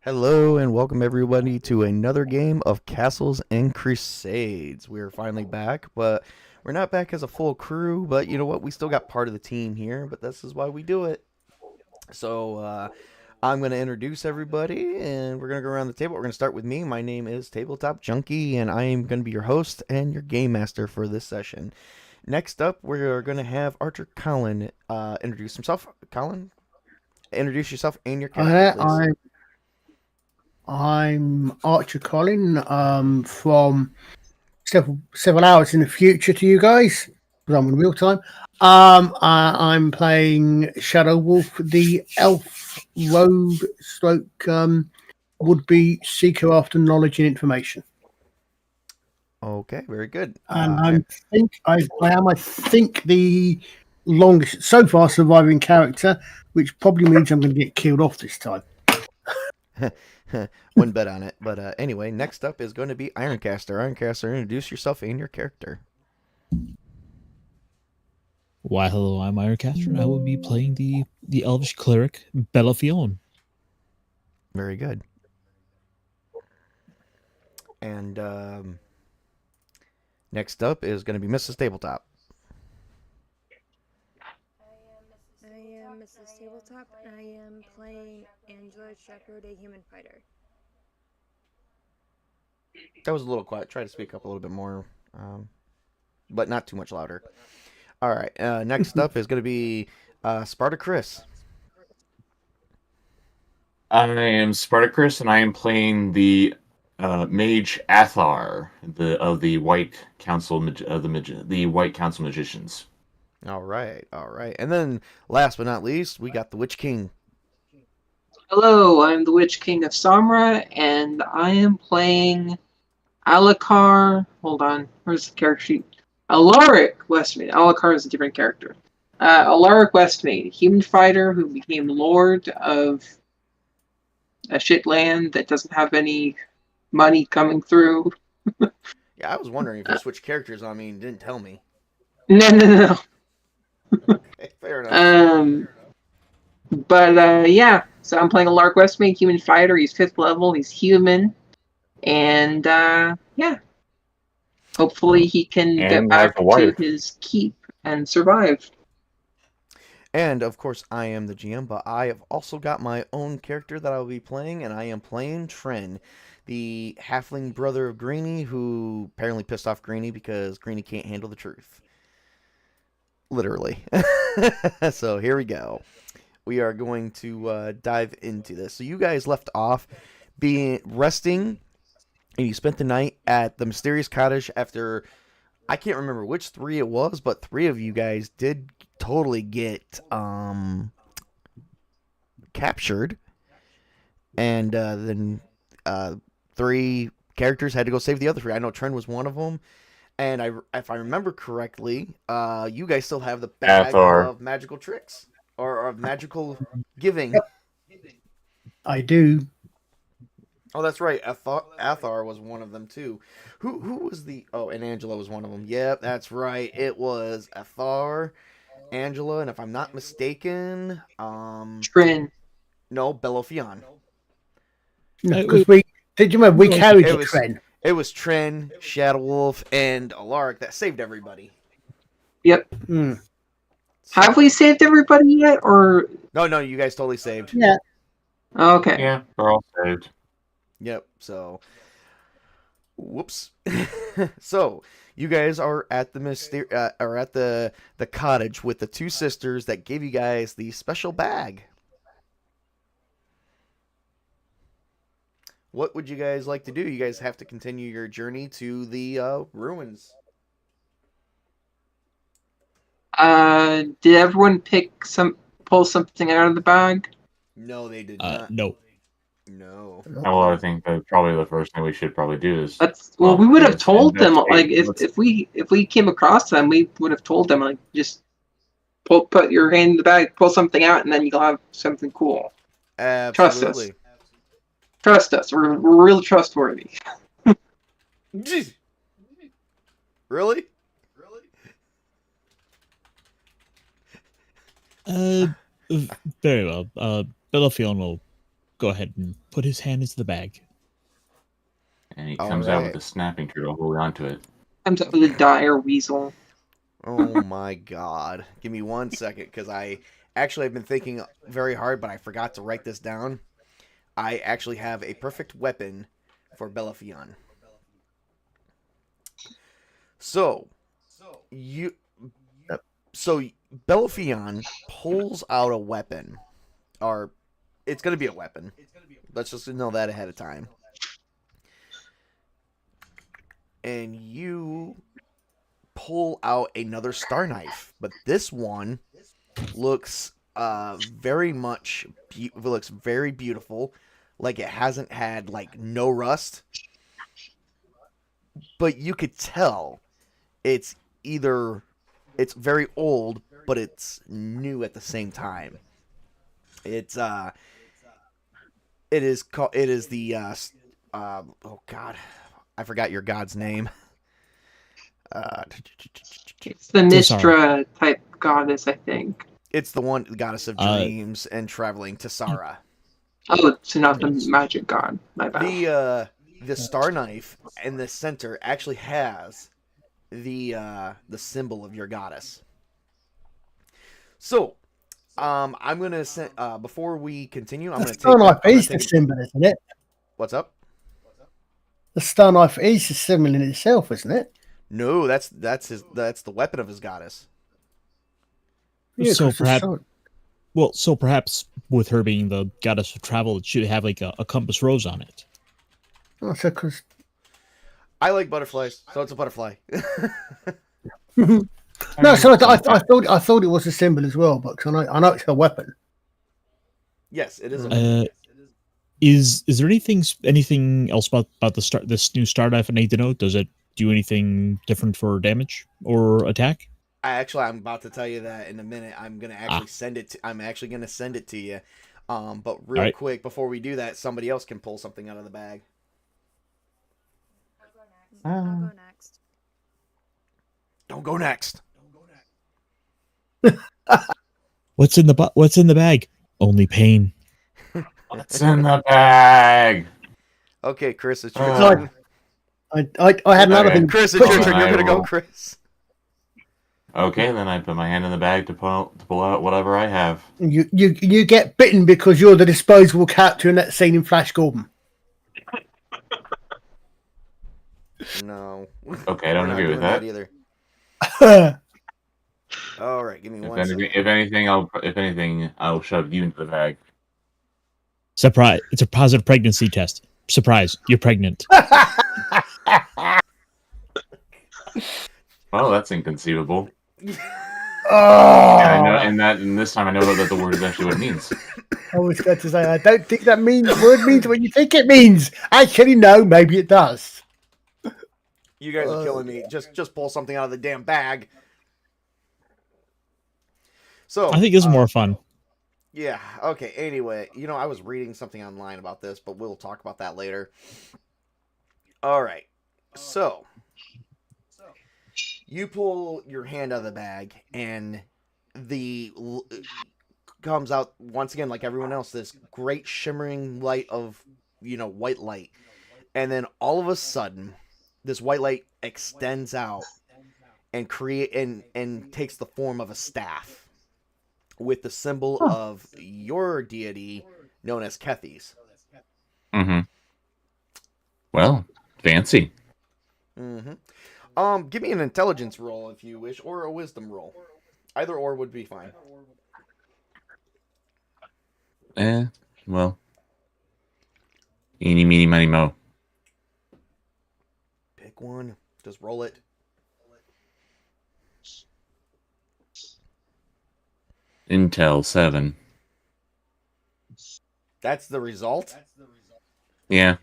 Hello and welcome everybody to another game of Castles and Crusades. We're finally back, but we're not back as a full crew, but you know what? We still got part of the team here, but this is why we do it. So I'm going to introduce everybody and we're going to go around the table. We're going to start with me. My name is Tabletop Junkie and I am going to be your host and your game master for this session. Next up, we're going to have ArcherColin introduce himself. Colin, introduce yourself and your character, Hi, please. I'm ArcherColin from several hours in the future to you guys, because I'm in real time. I'm playing Shadow Wolf, the elf rogue stroke would-be seeker after knowledge and information. Okay, very good. And I think the longest so far surviving character, which probably means I'm going to get killed off this time. Wouldn't bet on it. But anyway, next up is going to be Ironcaster. Ironcaster, introduce yourself and your character. Why, hello, I'm Ironcaster, and I will be playing the Elvish cleric Bellafion. Very good. And next up is going to be Mrs. Tabletop. I am Mrs. Tabletop, and I am playing Angela Shepherd, a human fighter. That was a little quiet. Try to speak up a little bit more, but not too much louder. All right. Next up is going to be Spartacus. I am Spartacus, and I am playing the mage Athar, of the White Council the White Council magicians. All right. And then last but not least, we got the Witch King. Hello, I'm the Witch King of Samra, and I am playing Alakar. Hold on, where's the character sheet? Alaric Westmaid. Alakar is a different character. Alaric Westmaid, human fighter who became lord of a shit land that doesn't have any money coming through. Yeah, I was wondering if you switched characters on me and didn't tell me. No. Okay, fair enough. Yeah. So I'm playing Alaric Westmaid, human fighter. He's 5th level. He's human. And yeah, hopefully he can get back to his keep and survive. And of course, I am the GM, but I have also got my own character that I will be playing, and I am playing Tren, the halfling brother of Greeny, who apparently pissed off Greeny because Greeny can't handle the truth. Literally. So here we go. We are going to dive into this. So you guys left off being resting, and you spent the night at the mysterious cottage after, I can't remember which 3 it was, but 3 of you guys did totally get captured, and then 3 characters had to go save the other 3. I know Trent was one of them, and if I remember correctly, you guys still have the bag of magical tricks or of magical giving. I do. Oh, that's right. Athar was one of them too. Who was the? Oh, and Angela was one of them. Yep, that's right. It was Athar, Angela, and if I'm not mistaken, Trin. No, Bellafion. No, because we did. You remember we carried the Tren? It was Tren, Shadow Wolf, and Alaric that saved everybody. Yep. Have we saved everybody yet, or no? You guys totally saved. Yeah. Okay. Yeah, we're all saved. Yep. So, whoops. So you guys are at the the cottage with the 2 sisters that gave you guys the special bag. What would you guys like to do? You guys have to continue your journey to the ruins. Did everyone pull something out of the bag? No, they did not. No. Well, I think that probably the first thing we should probably do is. We would have told them, like, if we came across them, we would have told them, like, just put your hand in the bag, pull something out, and then you'll have something cool. Absolutely. Trust us. We're real trustworthy. Really? Very well. Bellafion will go ahead and put his hand into the bag. And he All comes out with right. a snapping turtle holding onto it. Comes up with a dire weasel. Oh my god. Give me 1 second, because I actually have been thinking very hard, but I forgot to write this down. I actually have a perfect weapon for Belafion. So Belafion pulls out a weapon. Or it's gonna be a weapon. Let's just know that ahead of time. And you pull out another star knife, but this one looks very much looks very beautiful, like it hasn't had like no rust, but you could tell it's very old, but it's new at the same time. It is the oh god, I forgot your god's name. It's the Tisara. Mistra type goddess, I think. It's the one, the goddess of dreams and traveling, Tisara. Oh, so not the magic god. My bad. The star knife in the center actually has the symbol of your goddess. So, I'm gonna send before we continue. I'm The gonna star take. knife I'm gonna is the take. symbol, isn't it? What's up? The star knife is the symbol in itself, isn't it? No, that's the weapon of his goddess. Yeah, So 'cause the perhaps, star- so perhaps with her being the goddess of travel, it should have like a compass rose on it. Oh, so 'cause- I like butterflies, so it's a butterfly. No, so I thought it was a symbol as well, but I know it's a weapon. Yes, it is. A Is there anything else about this new star knife I need to know? Does it do anything different for damage or attack? I'm about to tell you that in a minute. I'm gonna actually send it. I'm actually gonna send it to you. But real quick, before we do that, somebody else can pull something out of the bag. I'll go next. Don't go next. What's in the bag? Only pain. What's in the bag? Okay, Chris, it's your Sorry. turn. I had another thing. Chris, it's your Well, turn. You're I gonna go, will- Chris. Okay, then I put my hand in the bag to pull out whatever I have. You get bitten because you're the disposable character in that scene in Flash Gordon. No. Okay, I don't We're not agree with doing that. either. All right, give me one second. If anything, I'll shove you into the bag. Surprise! It's a positive pregnancy test. Surprise! You're pregnant. Well, that's inconceivable. Oh, And this time I know that the word is actually what it means. I was going to say I don't think that word means what you think it means. Actually, no, maybe it does. You guys are killing me. Just pull something out of the damn bag. So I think this is more fun. yeah. Okay. Anyway, I was reading something online about this, but we'll talk about that later. All right. So you pull your hand out of the bag, and comes out once again, like everyone else, this great shimmering light of white light, and then all of a sudden, this white light extends out and and takes the form of a staff with the symbol of your deity known as Kethys. Mm-hmm. Well, fancy. Mm-hmm. Give me an intelligence roll if you wish, or a wisdom roll. Either or would be fine. Well. Eeny, meeny, miny, mo. Pick one. Just roll it. Intel 7. That's the result? Yeah.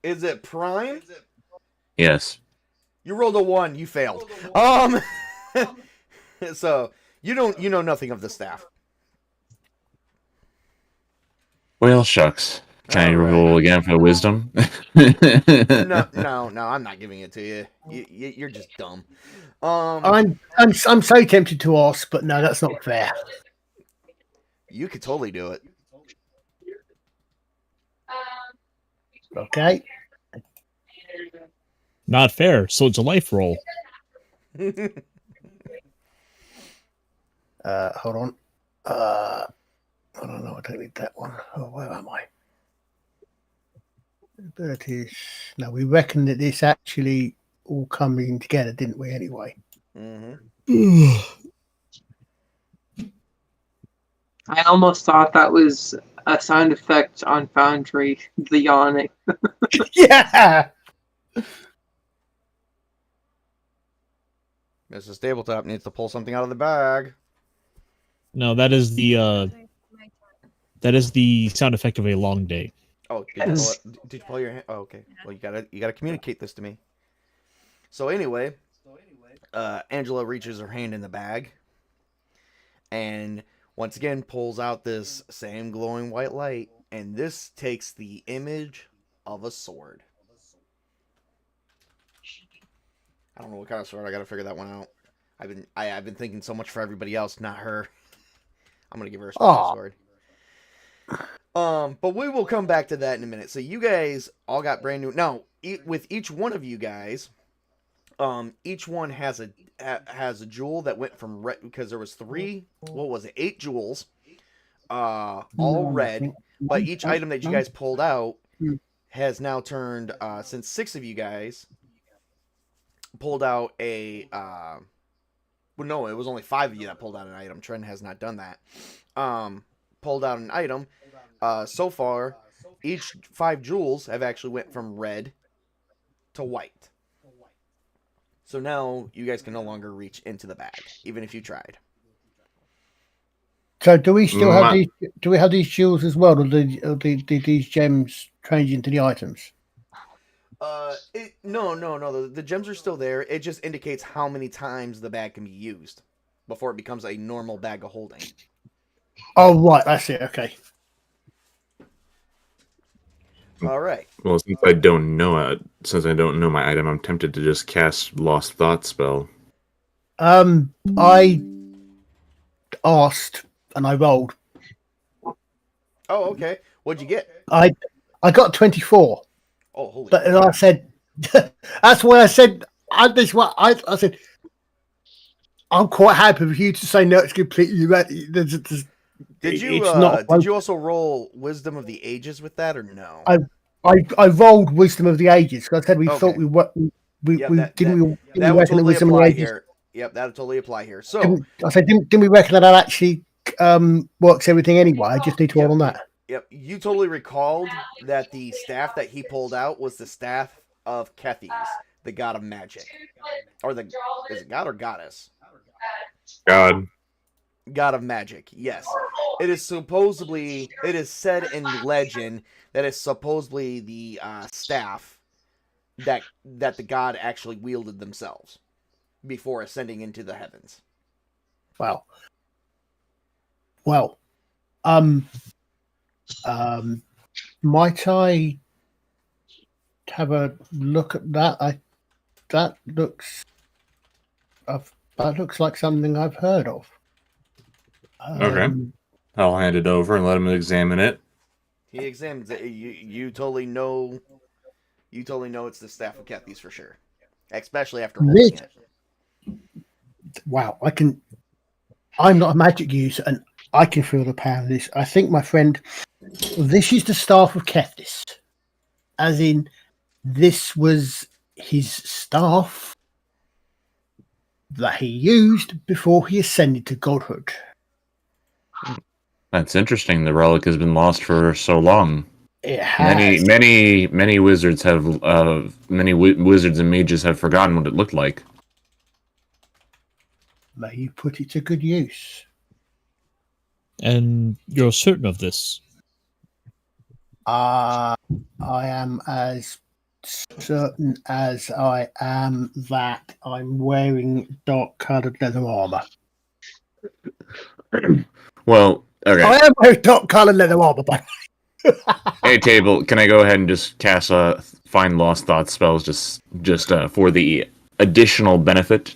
Is it prime? Yes. You rolled a 1, you failed. So you know nothing of the staff. Well, shucks. Can I All right. roll again for the wisdom? No, I'm not giving it to you. You're just dumb. I'm so tempted to ask, but no, that's not fair. You could totally do it. Okay. Not fair. So it's a life roll. Hold on. I don't know. I don't need that one. Oh, where am I? Abilities. No, we reckon that this actually all coming together, didn't we? Anyway. I almost thought that was a sound effect on Foundry, the yawning. Yeah. Mrs. Tabletop needs to pull something out of the bag. No, that is the My turn. that is the sound effect of a long day. Oh, did you pull your hand? Oh, okay. Well, you gotta communicate this to me. So anyway, Angela reaches her hand in the bag, and once again pulls out this same glowing white light, and this takes the image of a sword. I don't know what kind of sword. I gotta figure that one out. I've been thinking so much for everybody else, not her. I'm gonna give her a special sword. But we will come back to that in a minute. So you guys all got brand new. Now, with each one of you guys, each one has a jewel that went from red, because there was 3. What was it? 8 jewels, all red. But each item that you guys pulled out has now turned. Since 6 of you guys pulled out a. Well, no, it was only 5 of you that pulled out an item. Trent has not done that. Pulled out an item. So far, each 5 jewels have actually went from red to white. So now you guys can no longer reach into the bag, even if you tried. So do we still have these? Do we have these jewels as well, or do these gems change into the items? No. The gems are still there. It just indicates how many times the bag can be used before it becomes a normal bag of holding. Oh, right. That's it. Okay. All right. Well, since I don't know my item, I'm tempted to just cast Lost Thought spell. I asked and I rolled. Oh, okay. What'd you get? I got 24. Oh, holy! But I said, that's why I said. I said, I'm quite happy for you to say no. It's completely right. Did you also roll Wisdom of the Ages with that, or no? I rolled Wisdom of the Ages because I said we thought we that would totally apply here. Yep, that would totally apply here. So I said, didn't we reckon that actually works everything anyway? I just need to roll on that. Yep, you totally recalled that the staff that he pulled out was the staff of Kethys, the god of magic, or is it god or goddess? God. God of magic. Yes, it is said in legend that it's supposedly the staff that the god actually wielded themselves before ascending into the heavens. Wow. Well, might I have a look at that? That looks like something I've heard of. Okay. I'll hand it over and let him examine it. He examines it. You totally know. You totally know it's the staff of Kethys for sure, especially after holding it. Wow, I'm not a magic user, and I can feel the power of this. I think, my friend, this is the staff of Kethys. As in, this was his staff that he used before he ascended to godhood. That's interesting. The relic has been lost for so long. It has. Many wizards have wizards and mages have forgotten what it looked like. May you put it to good use. And you're certain of this? I am as certain as I am that I'm wearing dark-coloured leather armor. Well, okay. I am wearing dark-coloured leather armor, but Hey, Table, can I go ahead and just cast Find Lost Thought spells just for the additional benefit?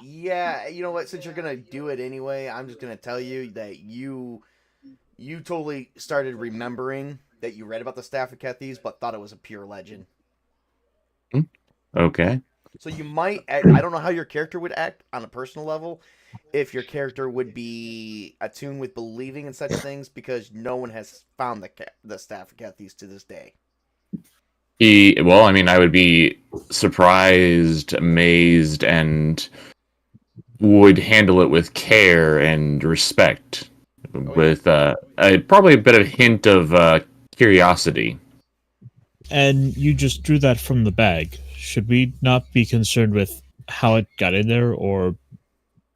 Yeah, you know what? Since you're gonna do it anyway, I'm just gonna tell you that you totally started remembering that you read about the Staff of Kethys, but thought it was a pure legend. Okay. So you might, I don't know how your character would act on a personal level, if your character would be attuned with believing in such things, because no one has found the Staff of Kethys to this day. Well, I mean, I would be surprised, amazed, and would handle it with care and respect, with probably a bit of hint of curiosity. And you just drew that from the bag. Should we not be concerned with how it got in there, or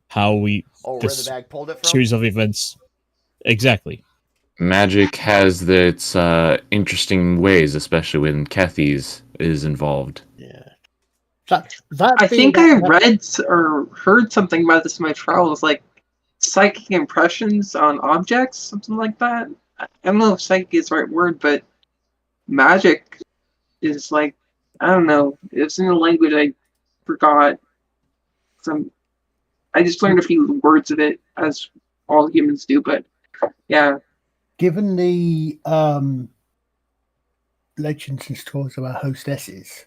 how we Where the bag pulled it from? series of events? Exactly. Magic has its interesting ways, especially when Kethys is involved. Yeah. I think I read or heard something about this in my travels, like psychic impressions on objects, something like that. I don't know if psychic is the right word, but magic is like, I don't know. It's in a language I forgot. I just learned a few words of it, as all humans do, but yeah. Given the legends and stories about hostesses,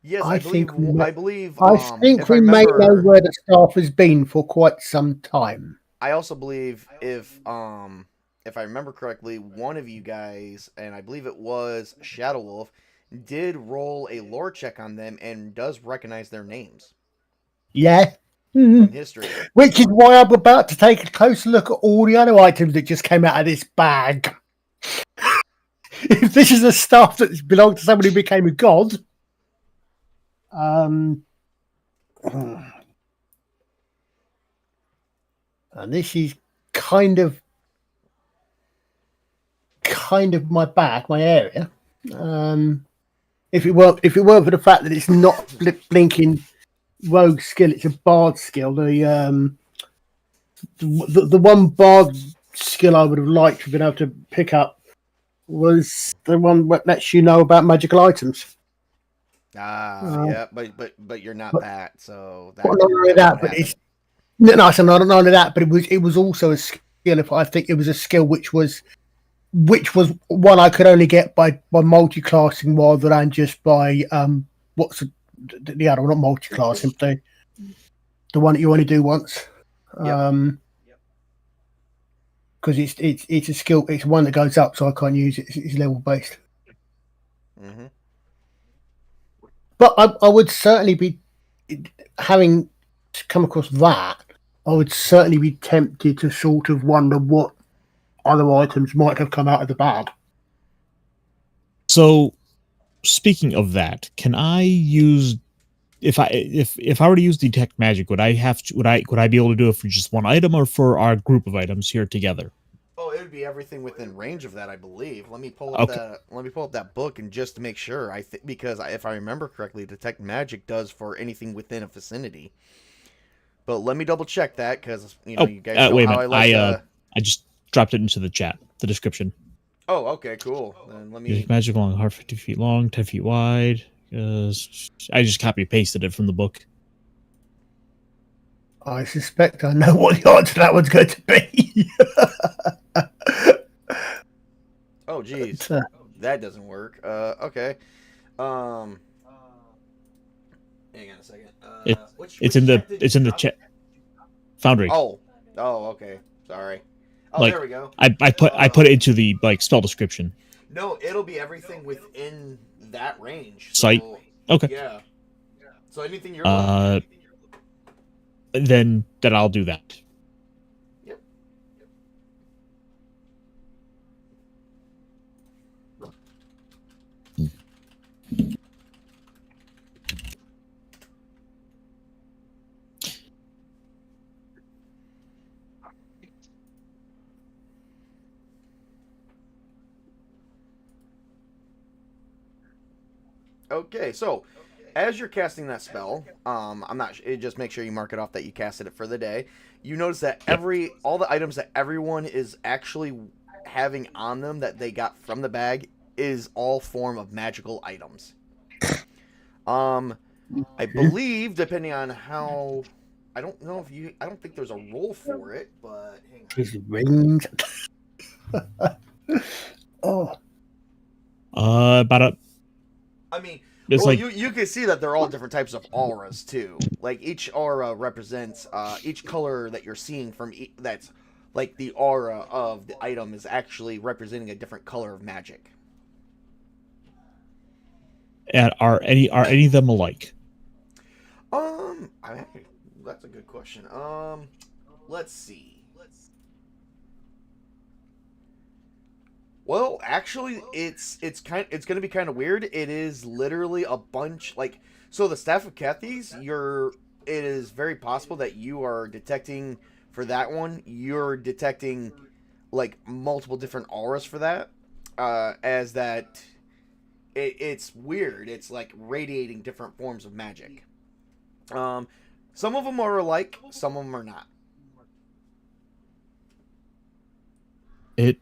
Yes, I think we may know where the staff has been for quite some time. I also believe if I remember correctly, one of you guys, and I believe it was Shadow Wolf, did roll a lore check on them and does recognize their names. Yeah. From history. Which is why I'm about to take a closer look at all the other items that just came out of this bag. If this is the stuff that belonged to somebody who became a god. And this is kind of my bag, my area. If it weren't for the fact that it's not blinking rogue skill, it's a bard skill. The one bard skill I would have liked to have been able to pick up was the one that lets you know about magical items. Yeah, but you're not that, so that. Not only that, but it's not only that, but it was also a skill. If I think it was a skill which was one I could only get by multi-classing rather than just by what's the other one, not multi-classing, the one that you only do once. Because it's a skill, it's one that goes up, so I can't use it. It's level based. Mm-hmm. But I would certainly be, having come across that, I would certainly be tempted to sort of wonder what other items might have come out of the bag. So, speaking of that, can I use, if I were to use detect magic, would I be able to do it for just one item or for our group of items here together? Oh, it would be everything within range of that, I believe. Let me pull up that book and just to make sure. Because if I remember correctly, detect magic does for anything within a vicinity. But let me double check that because you guys know wait a how minute. I like. I just dropped it into the chat, the description. Oh, okay, cool. Then let me. Detect magic along a heart 50 feet long, 10 feet wide. I just copy pasted it from the book. I suspect I know what the answer to that one's going to be. Oh, geez. That doesn't work. Okay. Hang on a second. It's in the chat. Foundry. Oh, okay. Sorry. Oh, there we go. I put it into the spell description. No, it'll be everything within that range. Sight. Okay. Yeah. So anything you're looking at. Then I'll do that. Yep. Okay, so as you're casting that spell, just make sure you mark it off that you casted it for the day. You notice that all the items that everyone is actually having on them that they got from the bag is all form of magical items. I believe, depending on how, I don't think there's a roll for it, but hang on. His rings. Oh, About a. I mean, It's well, like you can see that they're all different types of auras too. Like each aura represents each color that you're seeing from that's like the aura of the item is actually representing a different color of magic. and are any of them alike? I mean, that's a good question. Let's see. Well, actually, it's going to be kind of weird. It is literally a bunch like so. The staff of Cathes, it is very possible that you are detecting for that one. You're detecting like multiple different auras for that. As that, it's weird. It's like radiating different forms of magic. Some of them are alike. Some of them are not. It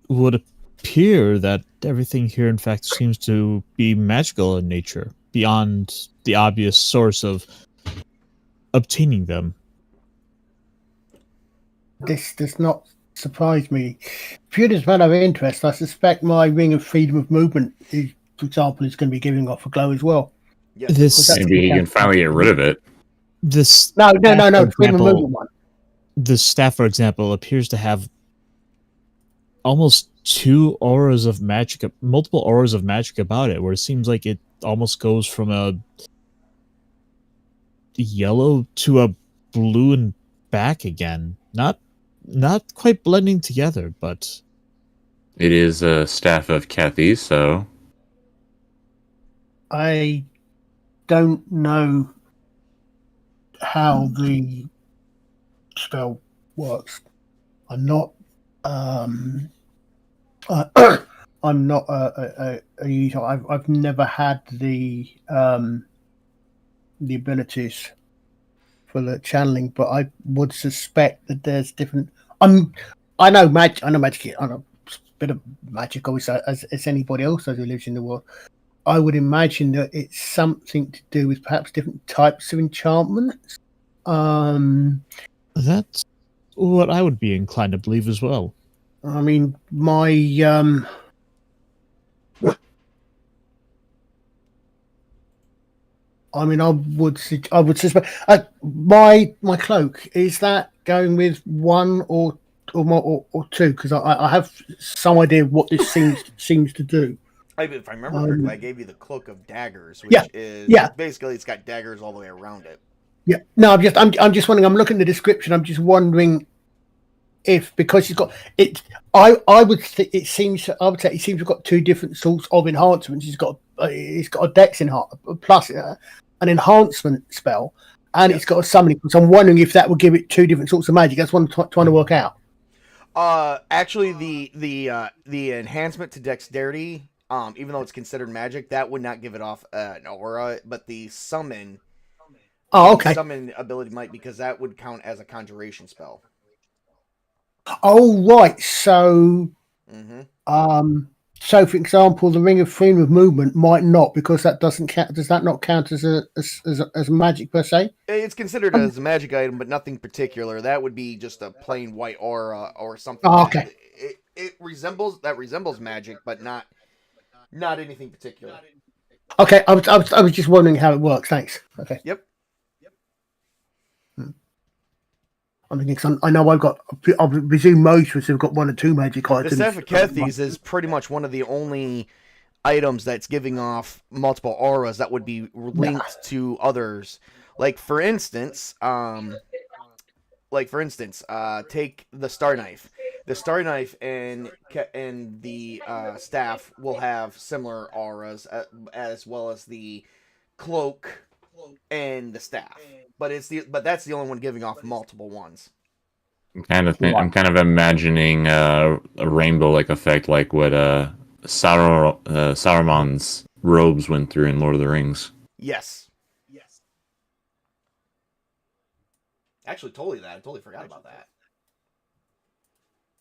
would appear that everything here, in fact, seems to be magical in nature, beyond the obvious source of obtaining them. this does not surprise me. Pure as a matter of interest, I suspect my ring of freedom of movement, for example, is going to be giving off a glow as well. Yes. This Maybe he can finally get rid of it. this No, staff, for freedom of example, movement one. the staff, for example, appears to have almost two auras of magic, multiple auras of magic about it, where it seems like it almost goes from a yellow to a blue and back again. Not quite blending together, but It is a staff of Cathy, so I don't know how the spell works. I'm not. I'm not a user. I've never had the abilities for the channeling, but I would suspect that there's different. I know magic. I know magic. I know a bit of magic, obviously, as anybody else does who lives in the world. I would imagine that it's something to do with perhaps different types of enchantments. that's what I would be inclined to believe as well. I mean, my I would suspect my cloak, is that going with one or more or two? Because I have some idea of what this seems to do. If I remember correctly, I gave you the Cloak of Daggers, which Yeah, is yeah. basically it's got daggers all the way around it. Yeah. No, I'm just wondering. I'm looking at the description. I'm just wondering if, because he's got it. I would say it seems to have got two different sorts of enhancements. He's got a Dex plus an enhancement spell, and it's got a summoning. So I'm wondering if that would give it two different sorts of magic. That's what I'm trying to work out. Actually, the enhancement to dexterity, even though it's considered magic, that would not give it off an aura, but the summon. Oh, okay. Summon ability might, because that would count as a conjuration spell. Oh, right. So, so for example, the Ring of Freedom of Movement might not, because that doesn't count. Does that not count as a magic per se? It's considered as a magic item, but nothing particular. That would be just a plain white aura or something. Oh, okay. It resembles magic, but not anything particular. Okay, I was just wondering how it works. Thanks. Okay. Yep. I mean, I know I presume most of us have got one or two magic items. The Staff of Cathes is pretty much one of the only items that's giving off multiple auras that would be linked to others. Like for instance, take the Star Knife. The Star Knife and the staff will have similar auras, as well as the cloak and the staff. But that's the only one giving off multiple ones. I'm kind of imagining a rainbow-like effect, like what Saruman's robes went through in Lord of the Rings. Yes. Actually, I totally forgot about that.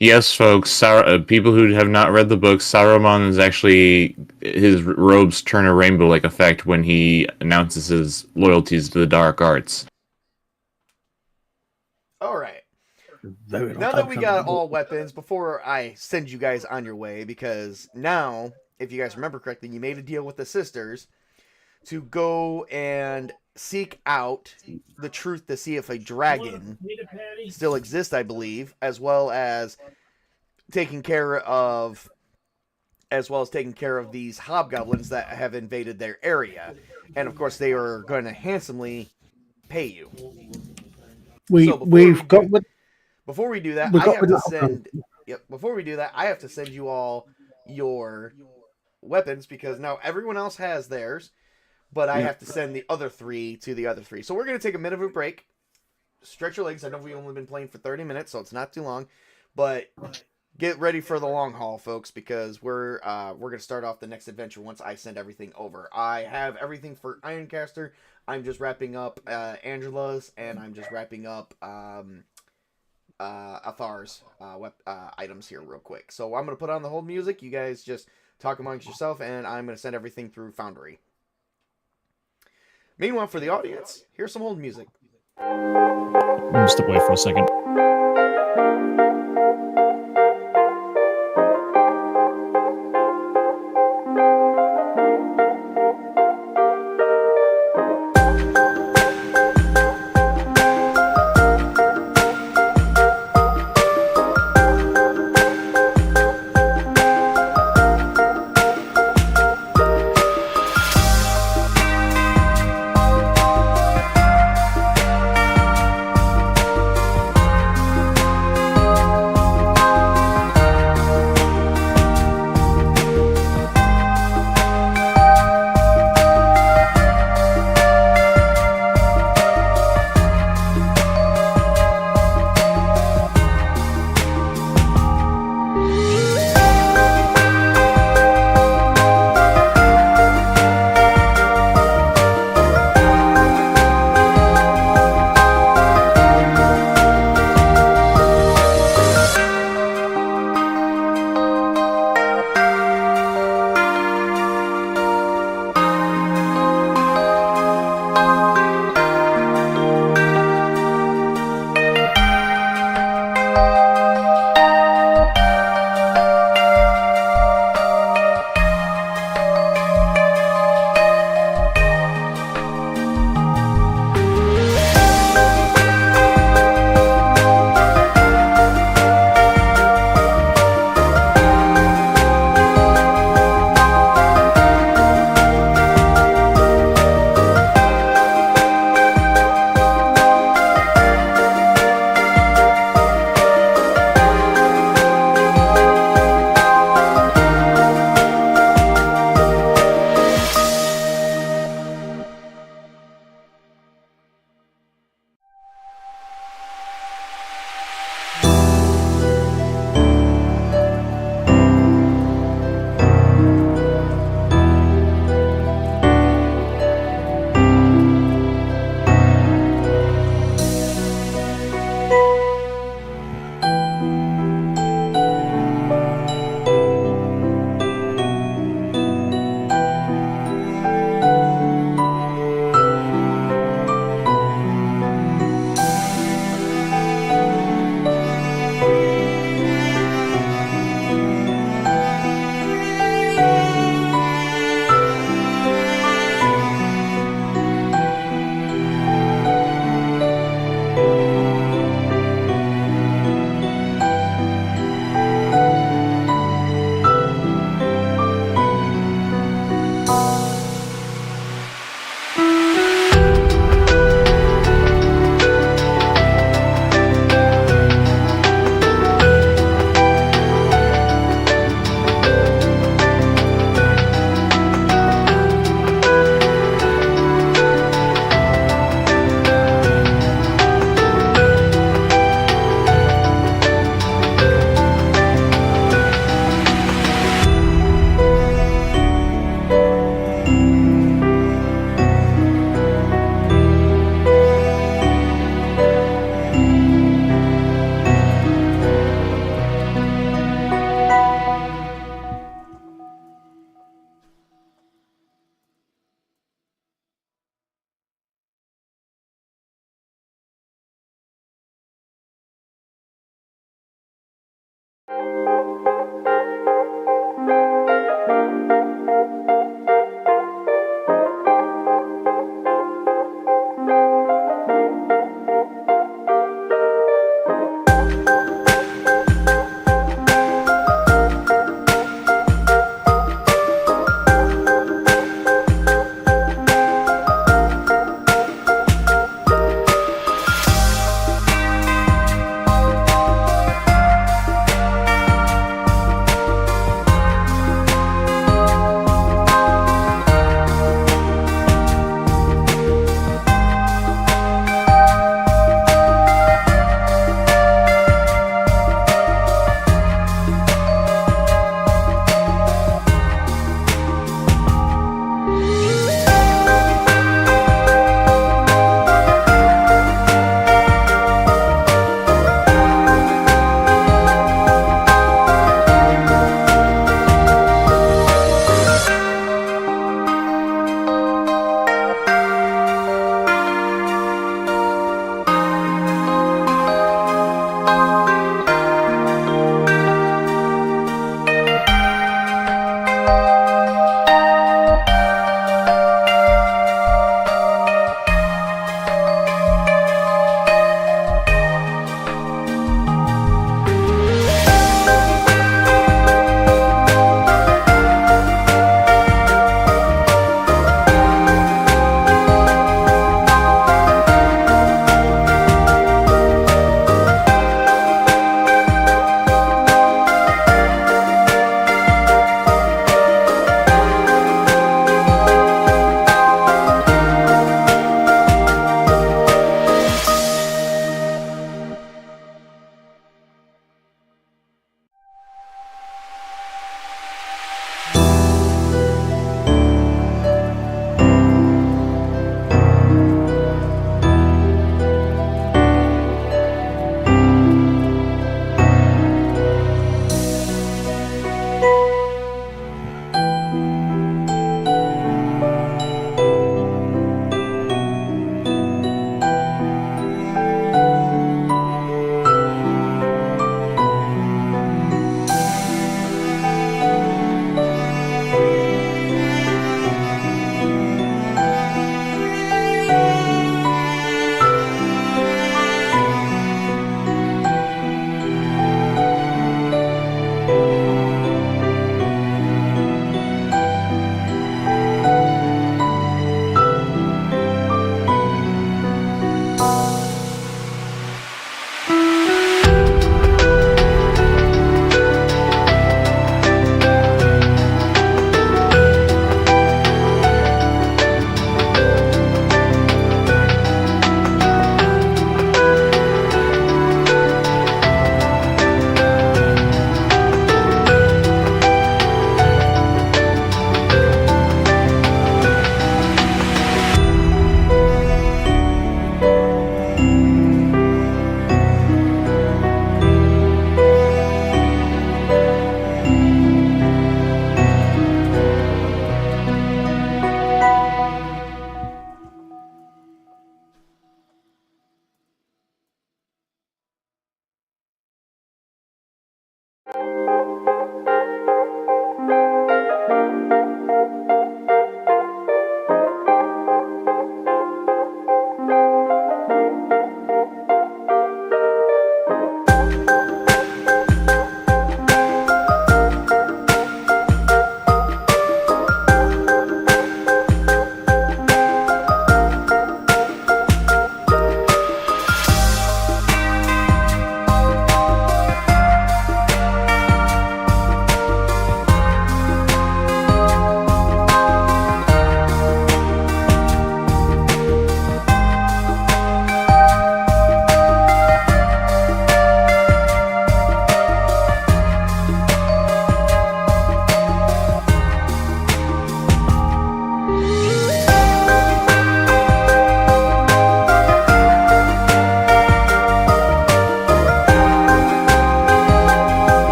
Yes, folks. People who have not read the book, Saruman is actually, his robes turn a rainbow-like effect when he announces his loyalties to the dark arts. All right. Very long Now time that we since got I've all bought- weapons, before I send you guys on your way, because now, if you guys remember correctly, you made a deal with the sisters to go and seek out the truth to see if a dragon still exists, I believe, as well as taking care of these hobgoblins that have invaded their area. And of course they are going to handsomely pay you. So before we do that, I have to send before we do that, I have to send you all your weapons because now everyone else has theirs, but I have to send the other 3 to the other 3. So we're going to take a minute of a break. Stretch your legs. I know we've only been playing for 30 minutes, so it's not too long, but get ready for the long haul, folks, because we're going to start off the next adventure once I send everything over. I have everything for Ironcaster. I'm just wrapping up Angela's, and I'm just wrapping up Athar's items here real quick. So I'm going to put on the whole music. You guys just talk amongst yourself, and I'm going to send everything through Foundry. Meanwhile, for the audience, here's some old music. Step away for a second.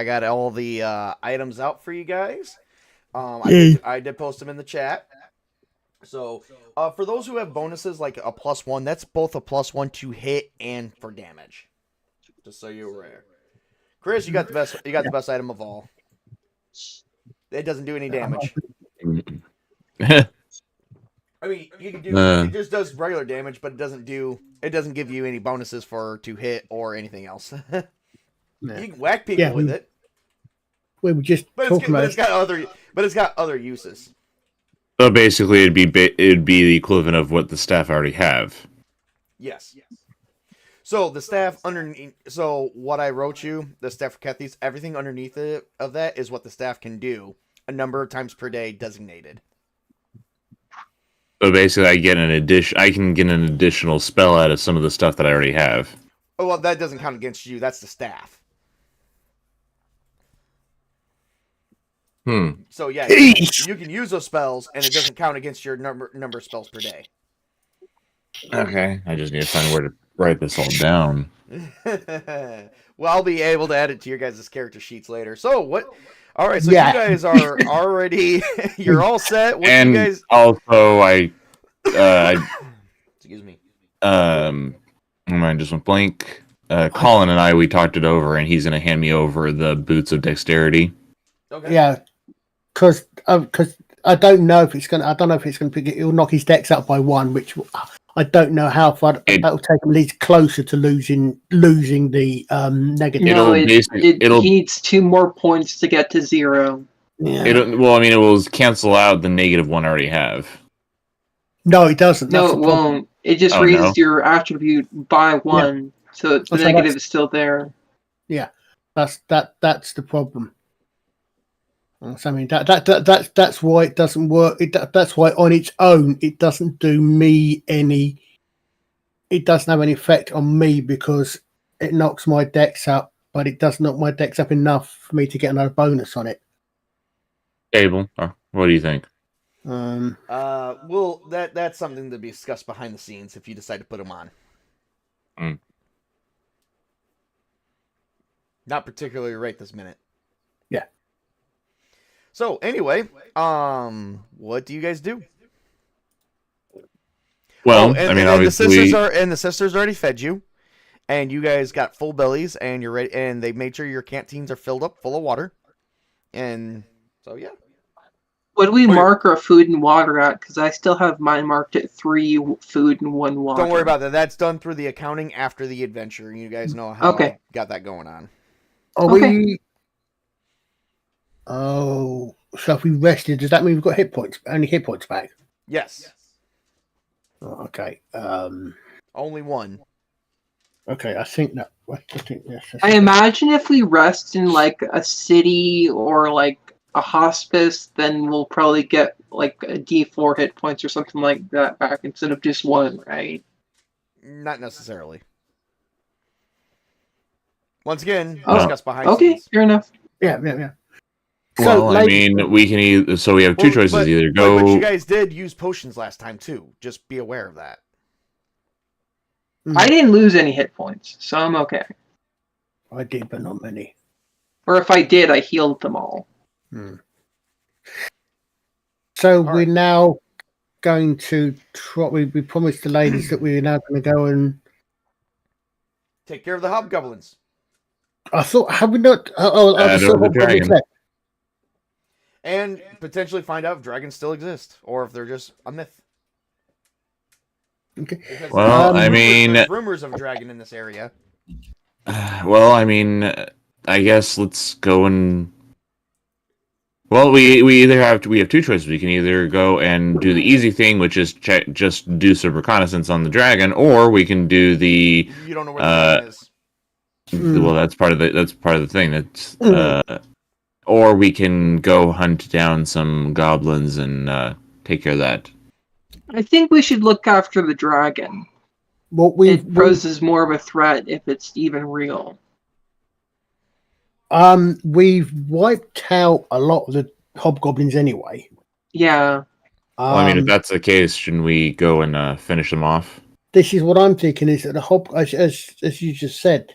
got all the items out for you guys. Yay. I did post them in the chat. So, for those who have bonuses like a +1, that's both a +1 to hit and for damage. Just so you're aware. Chris, you got the best. You got the best item of all. It doesn't do any damage. I mean, you can do. It just does regular damage, but it doesn't do. It doesn't give you any bonuses for to hit or anything else. You can whack people with it. We were just talking about. It's got other uses. So basically, it'd be the equivalent of what the staff already have. Yes. So the staff underneath. So what I wrote you, the staff for Kethes, everything underneath it of that is what the staff can do a number of times per day, designated. So basically, I can get an additional spell out of some of the stuff that I already have. Oh well, that doesn't count against you. That's the staff. So yeah, you can use those spells, and it doesn't count against your number of spells per day. Okay, I just need to find where to write this all down. Well, I'll be able to add it to your guys' character sheets later. So what? All right, so you guys are already you're all set. What and you guys? Also, Excuse me. My mind just went blank. Colin and we talked it over, and he's gonna hand me over the boots of dexterity. Okay. Yeah, because I don't know if it's gonna. I don't know if it's gonna. It'll knock his dex up by 1, which I don't know how far that'll take him. At least closer to losing the negative. No, it needs 2 more points to get to 0. Yeah. It will cancel out the -1 I already have. No, it doesn't. No, it won't. It just raises your attribute by 1, so the negative is still there. Yeah, that's the problem. So, I mean that's why it doesn't work. That's why on its own it doesn't do me any. It doesn't have any effect on me because it knocks my dex up, but it does knock my dex up enough for me to get another bonus on it. Abel, what do you think? Well, that's something to be discussed behind the scenes if you decide to put them on. Not particularly right this minute. Yeah. So anyway, what do you guys do? Well, obviously, the sisters already fed you, and you guys got full bellies, and you're ready. And they made sure your canteens are filled up full of water, and so yeah. What do we mark our food and water at? Because I still have mine marked at 3 food and 1 water. Don't worry about that. That's done through the accounting after the adventure. You guys know how I got that going on. Oh, so if we rested, does that mean we've got hit points? Only hit points back? Yes. Oh, okay. Only 1. Okay, I think that. I imagine if we rest in like a city or like a hospice, then we'll probably get like a D4 hit points or something like that back instead of just 1, right? Not necessarily. Once again, Oh, discuss behind okay, scenes. fair enough. Yeah. Well, I mean, we can either. So we have two choices: either go. But you guys did use potions last time too. Just be aware of that. I didn't lose any hit points, so I'm okay. I did, but not many. Or if I did, I healed them all. So we're now going to try. We promised the ladies that we were now going to go and take care of the hobgoblins. I thought, have we not? The dragon. And potentially find out if dragons still exist or if they're just a myth. Okay. Because well, there's rumors of a dragon in this area. Well, I mean, I guess let's go and. Well, we have two choices. We can either go and do the easy thing, which is just do some reconnaissance on the dragon, or we can do the. You don't know where the dragon is. Well, that's part of the thing. That's or we can go hunt down some goblins and take care of that. I think we should look after the dragon. It poses more of a threat if it's even real. We've wiped out a lot of the hobgoblins anyway. Yeah. Well, I mean, if that's the case, shouldn't we go and finish them off? This is what I'm thinking: is that the as you just said,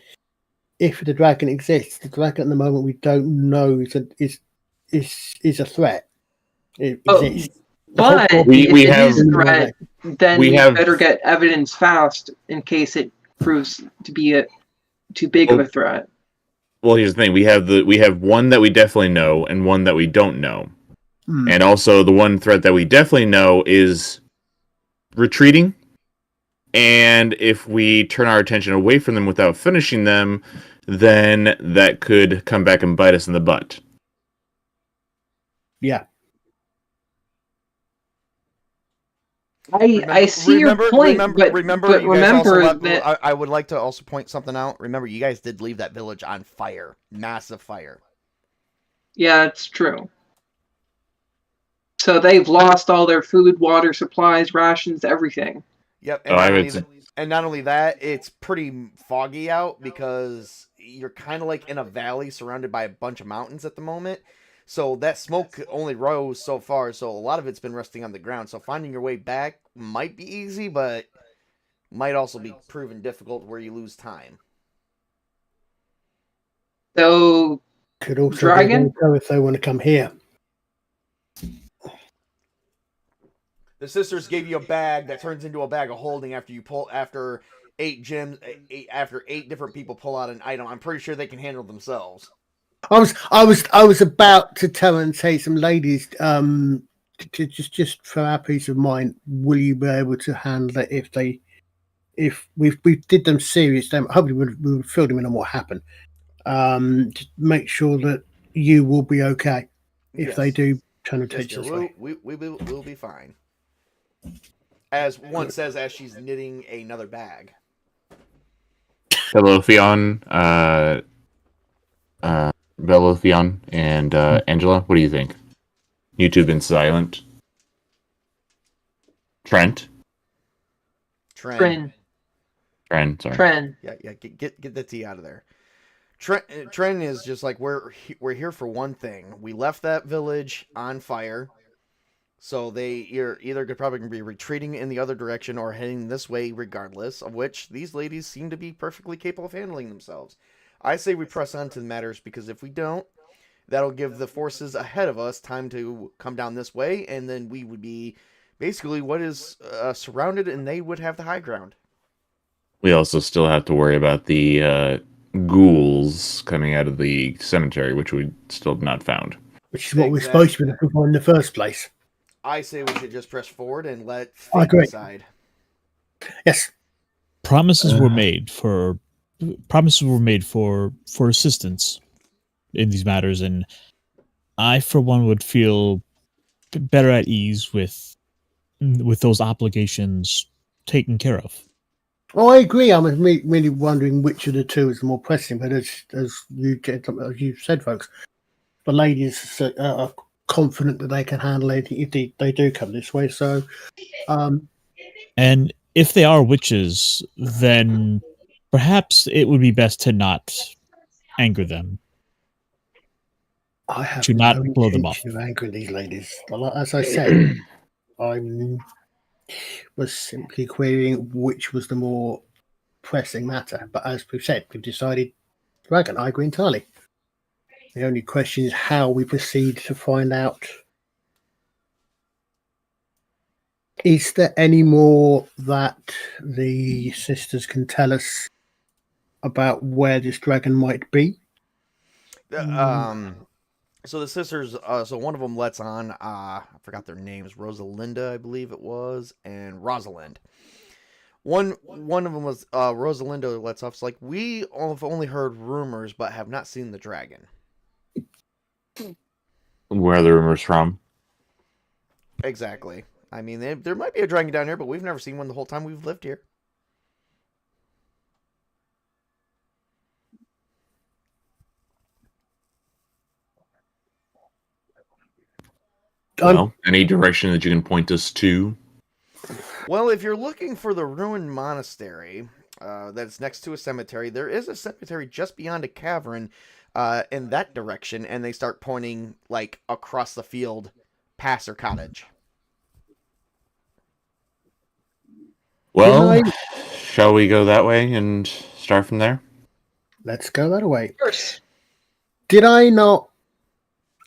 if the dragon exists, the dragon at the moment we don't know is a threat. It Oh, exists. but We if it have- is a threat, then we we have- better get evidence fast in case it proves to be too big of a threat. Well, here's the thing: we have one that we definitely know, and one that we don't know. Hmm. And also, the one threat that we definitely know is retreating. And if we turn our attention away from them without finishing them, then that could come back and bite us in the butt. Yeah. I see your point, but you guys also remember that I would like to also point something out. Remember, you guys did leave that village on fire, massive fire. yeah, it's true. So they've lost all their food, water, supplies, rations, everything. Yep, Oh, and not only that, it's pretty foggy out because you're kind of like in a valley surrounded by a bunch of mountains at the moment. So that smoke only rose so far, so a lot of it's been resting on the ground. So finding your way back might be easy, but might also be proven difficult where you lose time. So Could also Dragon? be if they want to come here. The sisters gave you a bag that turns into a bag of holding after 8 gems, after 8 different people pull out an item. I'm pretty sure they can handle themselves. I was about to tell and say some ladies, to just for our peace of mind, will you be able to handle it if we did them serious damage? Hopefully we would fill them in on what happened. To make sure that you will be okay if Yes. they do turn and Yes, take dear, this way. we'll be fine. As one says, as she's knitting another bag. Hello, Theon. Bella, Theon, and Angela. What do you think? You two been silent. Trent. Tren. Sorry. Tren. Yeah. Get the T out of there. Tren is just like we're here for one thing. We left that village on fire, so you're either probably going to be retreating in the other direction or heading this way, regardless of which these ladies seem to be perfectly capable of handling themselves. I say we press on to the matters because if we don't, that'll give the forces ahead of us time to come down this way, and then we would be basically what is surrounded, and they would have the high ground. We also still have to worry about the ghouls coming out of the cemetery, which we still have not found. Which is what we're supposed to be looking for in the first place. I say we should just press forward and let I fate agree. decide. Yes. Promises were made for assistance in these matters, and I, for one, would feel better at ease with those obligations taken care of. Oh, I agree. I'm really wondering which of the two is more pressing. But as you said, folks, the ladies are confident that they can handle it if they do come this way. So, and if they are witches, then perhaps it would be best to not anger them. I have To not no blow them off. intention of angering these ladies. As I said, I was simply querying which was the more pressing matter. But as we've said, we've decided dragon. I agree entirely. The only question is how we proceed to find out. Is there any more that the sisters can tell us about where this dragon might be? So the sisters, so one of them lets on, I forgot their names, Rosalinda, I believe it was, and Rosalind. One of them was Rosalinda lets off. It's like, we have only heard rumors, but have not seen the dragon. Where are the rumors from? Exactly. I mean, there might be a dragon down here, but we've never seen one the whole time we've lived here. Well, any direction that you can point us to? Well, if you're looking for the ruined monastery that's next to a cemetery, there is a cemetery just beyond a cavern in that direction, and they start pointing like across the field past her cottage. Well, shall we go that way and start from there? let's go that way. Of course. Did I not?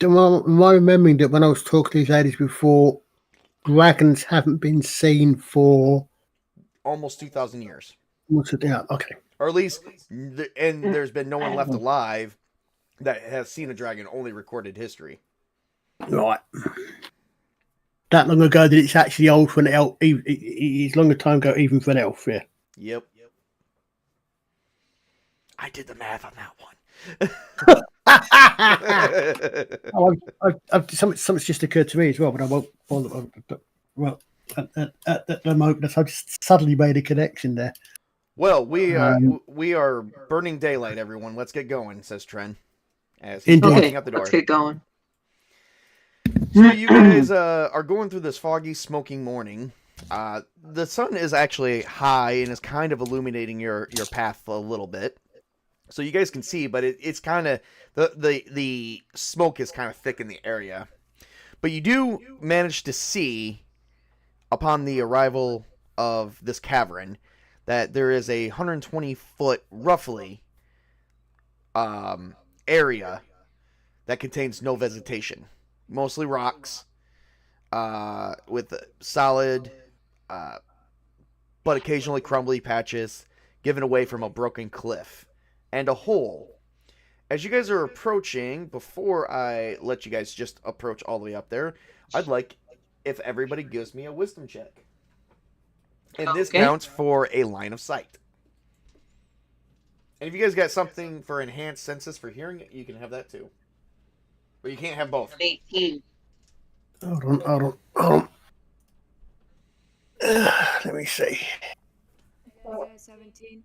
Am I remembering that when I was talking to these ladies before, dragons haven't been seen for Almost 2,000 years. what's it? Yeah, okay. Or at least, and there's been no one left alive that has seen a dragon, only recorded history. Right. That long ago that it's actually old for an elf. It's longer time ago even for an elf, yeah. Yep. I did the math on that one. Something's just occurred to me as well, but I won't. Well, at the moment, I just suddenly made a connection there. Well, we are burning daylight, everyone. Let's get going, says Tren, as he's Indeed. walking out the door. Let's get going. So you guys are going through this foggy, smoking morning. The sun is actually high and is kind of illuminating your path a little bit, so you guys can see. But it's kind of the smoke is kind of thick in the area. But you do manage to see, upon the arrival of this cavern, that there is a 120-foot roughly area that contains no vegetation. Mostly rocks, with solid, but occasionally crumbly patches given away from a broken cliff, and a hole. As you guys are approaching, before I let you guys just approach all the way up there, I'd like if everybody gives me a wisdom check. And this counts for a line of sight. And if you guys got something for enhanced senses for hearing, you can have that too. But you can't have both. 18. Hold on. Let me see. 17.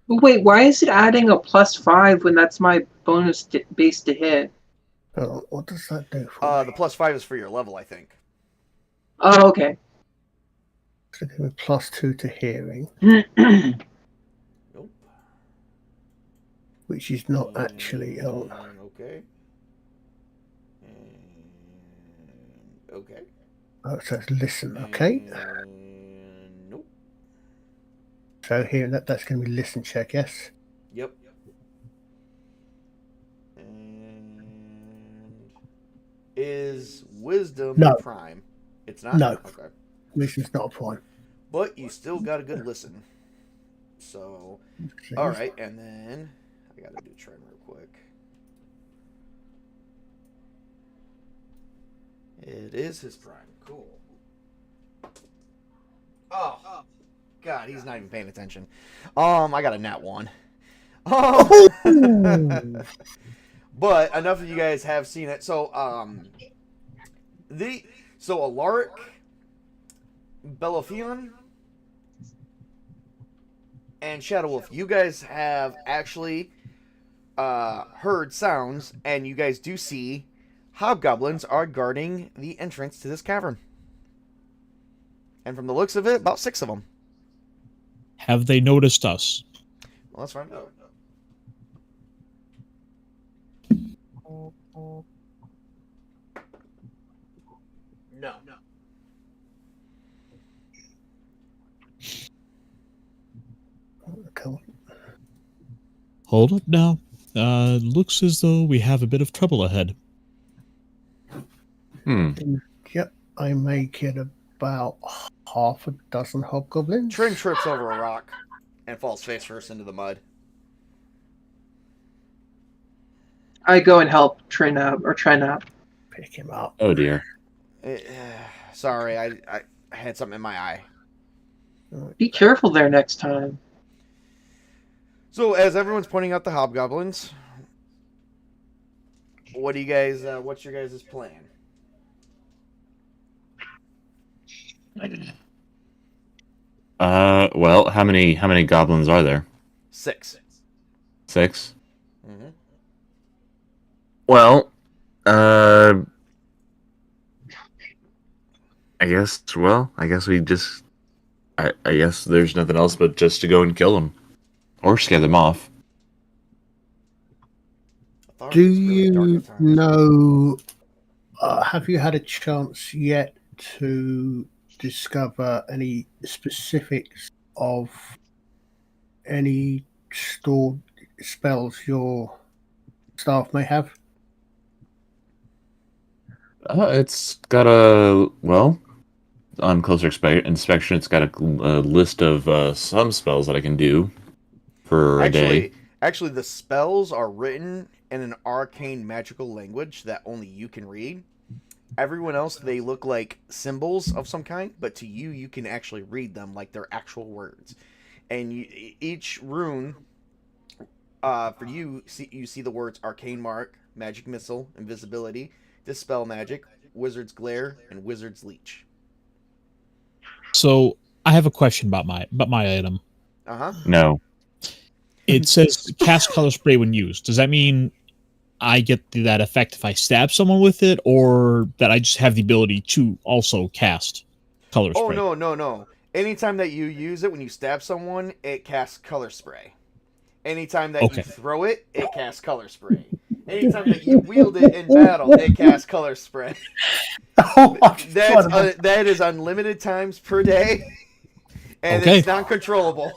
Wait, why is it adding a +5 when that's my bonus base to hit? Hold on. What does that do for The +5 is for your level, I think. Oh, okay. So give me +2 to hearing, Nope. which is not actually. Oh, Okay. And okay. oh, so it's listen. Okay. And nope. So here, that's going to be listen check. Yes. Yep. And is wisdom No. prime? It's not? No. Okay. Listen's not a point. But you still got a good listen. So, alright, and then I gotta do Tren real quick. It is his prime. Cool. Oh, God, he's not even paying attention. I got a nat 1. But enough of you guys have seen it. So, Alaric, Belophion, and Shadow Wolf, you guys have actually heard sounds, and you guys do see hobgoblins are guarding the entrance to this cavern. And from the looks of it, about 6 of them. Have they noticed us? Well, let's find out. No. Cool. Hold up now. Looks as though we have a bit of trouble ahead. Yep, I make it about half a dozen hobgoblins. Trin trips over a rock and falls face first into the mud. I go and help Trin out, or Tren out. Pick him up. Oh dear. Sorry, I had something in my eye. Be careful there next time. So, as everyone's pointing out the hobgoblins, what do you guys? What's your guys' plan? Well, how many goblins are there? 6. 6? Mm-hmm. Well, I guess we just, I guess there's nothing else but just to go and kill them. Or scare them off. Do you know, have you had a chance yet to discover any specifics of any stored spells your staff may have? It's got on closer inspection, it's got a list of some spells that I can do for a day. Actually, the spells are written in an arcane magical language that only you can read. Everyone else, they look like symbols of some kind, but to you, you can actually read them like they're actual words. And each rune, for you see the words Arcane Mark, Magic Missile, Invisibility, Dispel Magic, Wizard's Glare, and Wizard's Leech. So I have a question about my item. No. It says cast color spray when used. Does that mean I get that effect if I stab someone with it, or that I just have the ability to also cast color spray? Oh, no. Anytime that you use it, when you stab someone, it casts color spray. Anytime that you throw it, it casts color spray. Anytime that you wield it in battle, it casts color spray. That is unlimited times per day, and it's not controllable.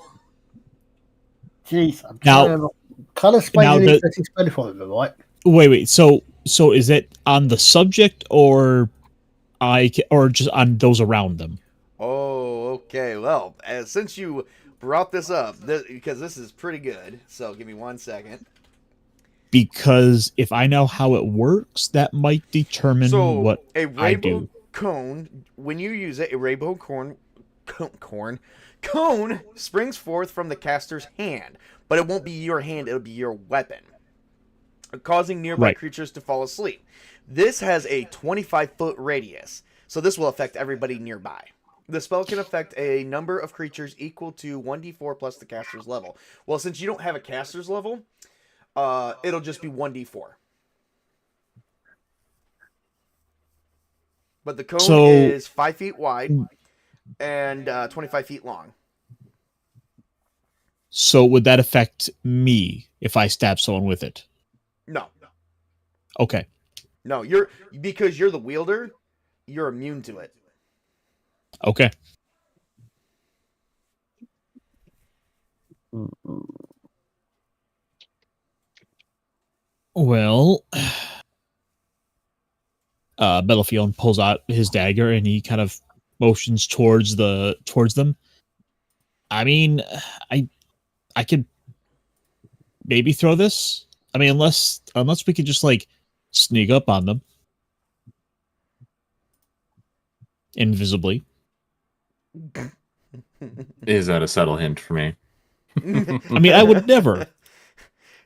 Jeez, I'm now color spray is an interesting spell for them, right? Wait. So is it on the subject or just on those around them? Oh, okay. Well, since you brought this up, because this is pretty good, so give me 1 second. Because if I know how it works, that might determine what I do. A rainbow cone, when you use it, a rainbow cone springs forth from the caster's hand, but it won't be your hand, it'll be your weapon, causing nearby creatures to fall asleep. This has a 25-foot radius, so this will affect everybody nearby. The spell can affect a number of creatures equal to 1d4 plus the caster's level. Well, since you don't have a caster's level, it'll just be 1d4. But the cone is 5 feet wide and 25 feet long. So would that affect me if I stab someone with it? No. Okay. No, because you're the wielder, you're immune to it. Okay. Well, Battlefield pulls out his dagger and he kind of motions towards them. I mean, I could maybe throw this. I mean, unless we could just like sneak up on them invisibly. Is that a subtle hint for me? I mean, I would never.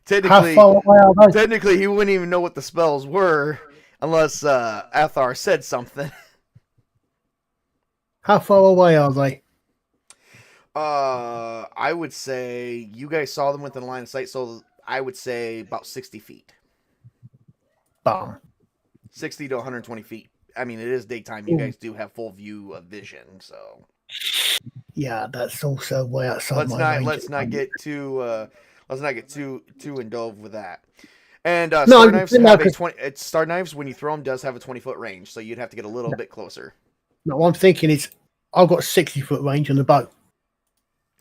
Technically, he wouldn't even know what the spells were unless Athar said something. How far away are they? I would say you guys saw them within line of sight, so I would say about 60 feet. Bomb. 60 to 120 feet. I mean, it is daytime. You guys do have full view of vision, so. Yeah, that's also way outside Let's not get too indulged with that. And Star Knives have a 20. Star Knives, when you throw them, does have a 20-foot range, so you'd have to get a little bit closer. No, what I'm thinking is, I've got 60-foot range on the bow.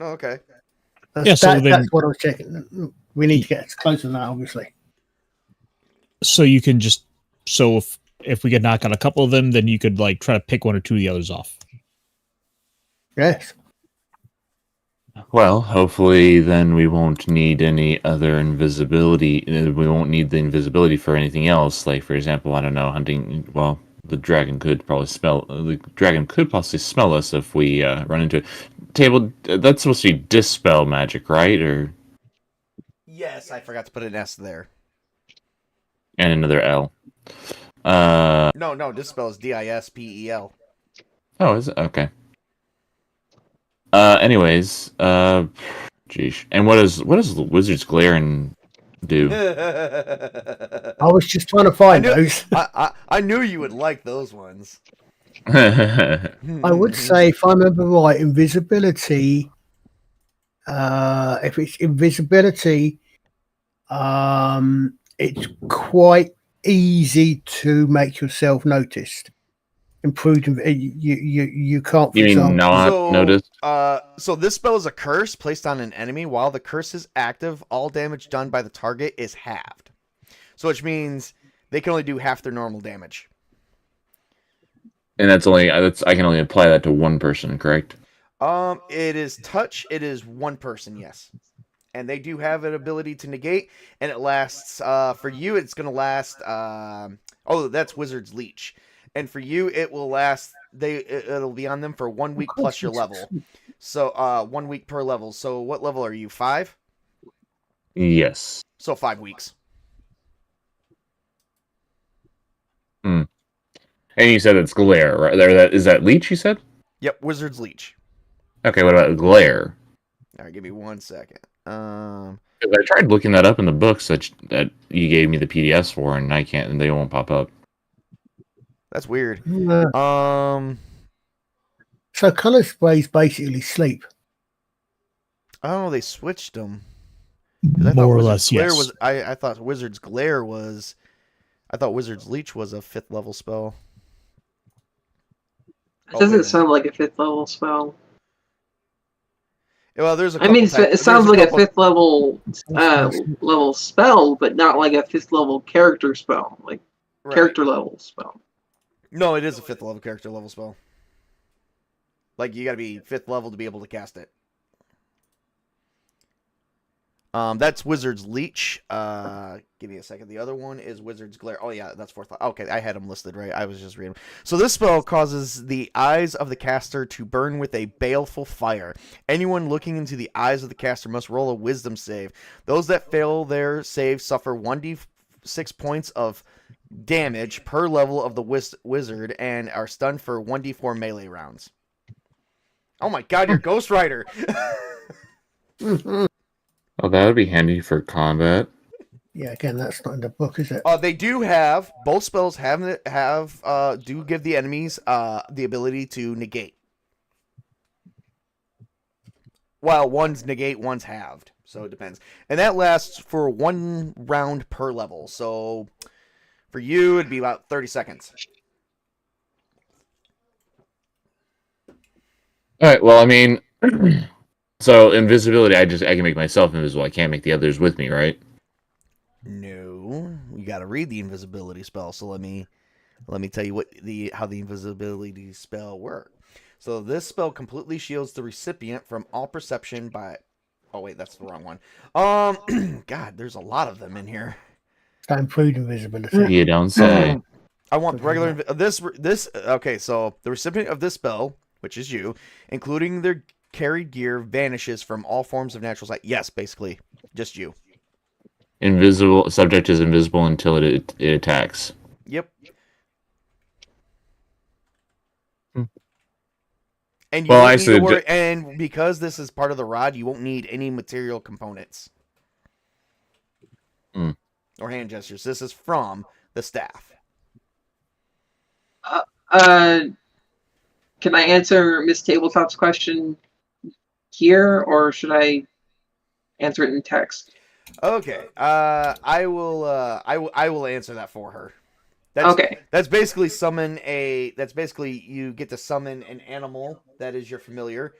Oh, okay. That's what I was checking. We need to get closer than that, obviously. So you can just if we could knock out a couple of them, then you could like try to pick one or two of the others off. Yes. Well, hopefully then we won't need any other invisibility. We won't need the invisibility for anything else. Like, for example, I don't know, hunting. Well, the dragon could possibly smell us if we run into it. That's supposed to be dispel magic, right? Or yes, I forgot to put an S there. And another L. No, dispel is DISPEL. Oh, is it? Okay. Anyways, geesh. And what does the Wizard's Glare do? I was just trying to find those. I knew you would like those ones. I would say, if I remember right, invisibility. If it's invisibility, it's quite easy to make yourself noticed. improved. You can't. For You mean example, not noticed? So this spell is a curse placed on an enemy. While the curse is active, all damage done by the target is halved. So which means they can only do half their normal damage. And that's I can only apply that to one person, correct? It is touch. It is one person, yes. And they do have an ability to negate, and it lasts. For you, it's going to last. That's Wizard's Leech, and for you, it will last. It'll be on them for 1 week plus your level. So 1 week per level. So what level are you? 5? Yes. So 5 weeks. And you said it's glare, right? Is that leech? You said? Yep, Wizard's Leech. Okay. What about glare? All right, give me 1 second. 'Cause I tried looking that up in the books that you gave me the PDFs for, and I can't, and they won't pop up. That's weird. So color sprays basically sleep. I don't know. They switched them. More or less, Glare yes. I thought Wizard's Glare was. I thought Wizard's Leech was a 5th level spell. It doesn't sound like a 5th level spell. Well, there's a. I mean, it sounds like a 5th level level spell, but not like a 5th level character spell, like character level spell. No, it is a 5th level character level spell. Like you got to be 5th level to be able to cast it. That's Wizard's Leech. Give me a second. The other one is Wizard's Glare. Oh yeah, that's 4th. Okay, I had them listed right. I was just reading. So this spell causes the eyes of the caster to burn with a baleful fire. Anyone looking into the eyes of the caster must roll a Wisdom save. Those that fail their save suffer 1d6 points of damage per level of the wizard and are stunned for 1d4 melee rounds. Oh my god, you're Ghost Rider! Oh, that would be handy for combat. Yeah, again, that's not in the book, is it? They do have both spells do give the enemies the ability to negate. While one's negate, one's halved, so it depends, and that lasts for 1 round per level. So for you, it'd be about 30 seconds. All right. Well, I mean, so invisibility, I can make myself invisible. I can't make the others with me, right? No, you got to read the invisibility spell. So let me tell you how the invisibility spell works. So this spell completely shields the recipient from all perception by. Oh wait, that's the wrong one. God, there's a lot of them in here. That improved invisibility. You don't say. I want the regular this. Okay, so the recipient of this spell, which is you, including their carried gear, vanishes from all forms of natural sight. Yes, basically, just you. Invisible subject is invisible until it attacks. Yep. And you won't need to worry, and because this is part of the rod, you won't need any material components or hand gestures. This is from the staff. Can I answer Miss Tabletop's question here, or should I answer it in text? Okay. I will answer that for her. That's basically That's basically you get to summon an animal that is your familiar,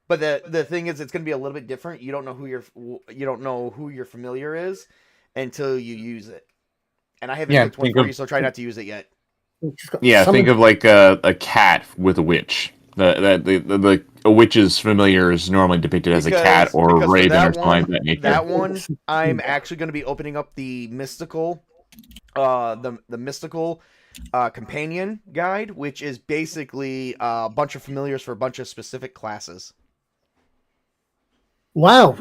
but the thing is, it's going to be a little bit different. You don't know who your familiar is until you use it. And I haven't picked one for you, so try not to use it yet. Yeah, think of like a cat with a witch. A witch's familiar is normally depicted as a cat or a raven or something like that nature. That one, I'm actually going to be opening up the mystical, the mystical companion guide, which is basically a bunch of familiars for a bunch of specific classes. Wow!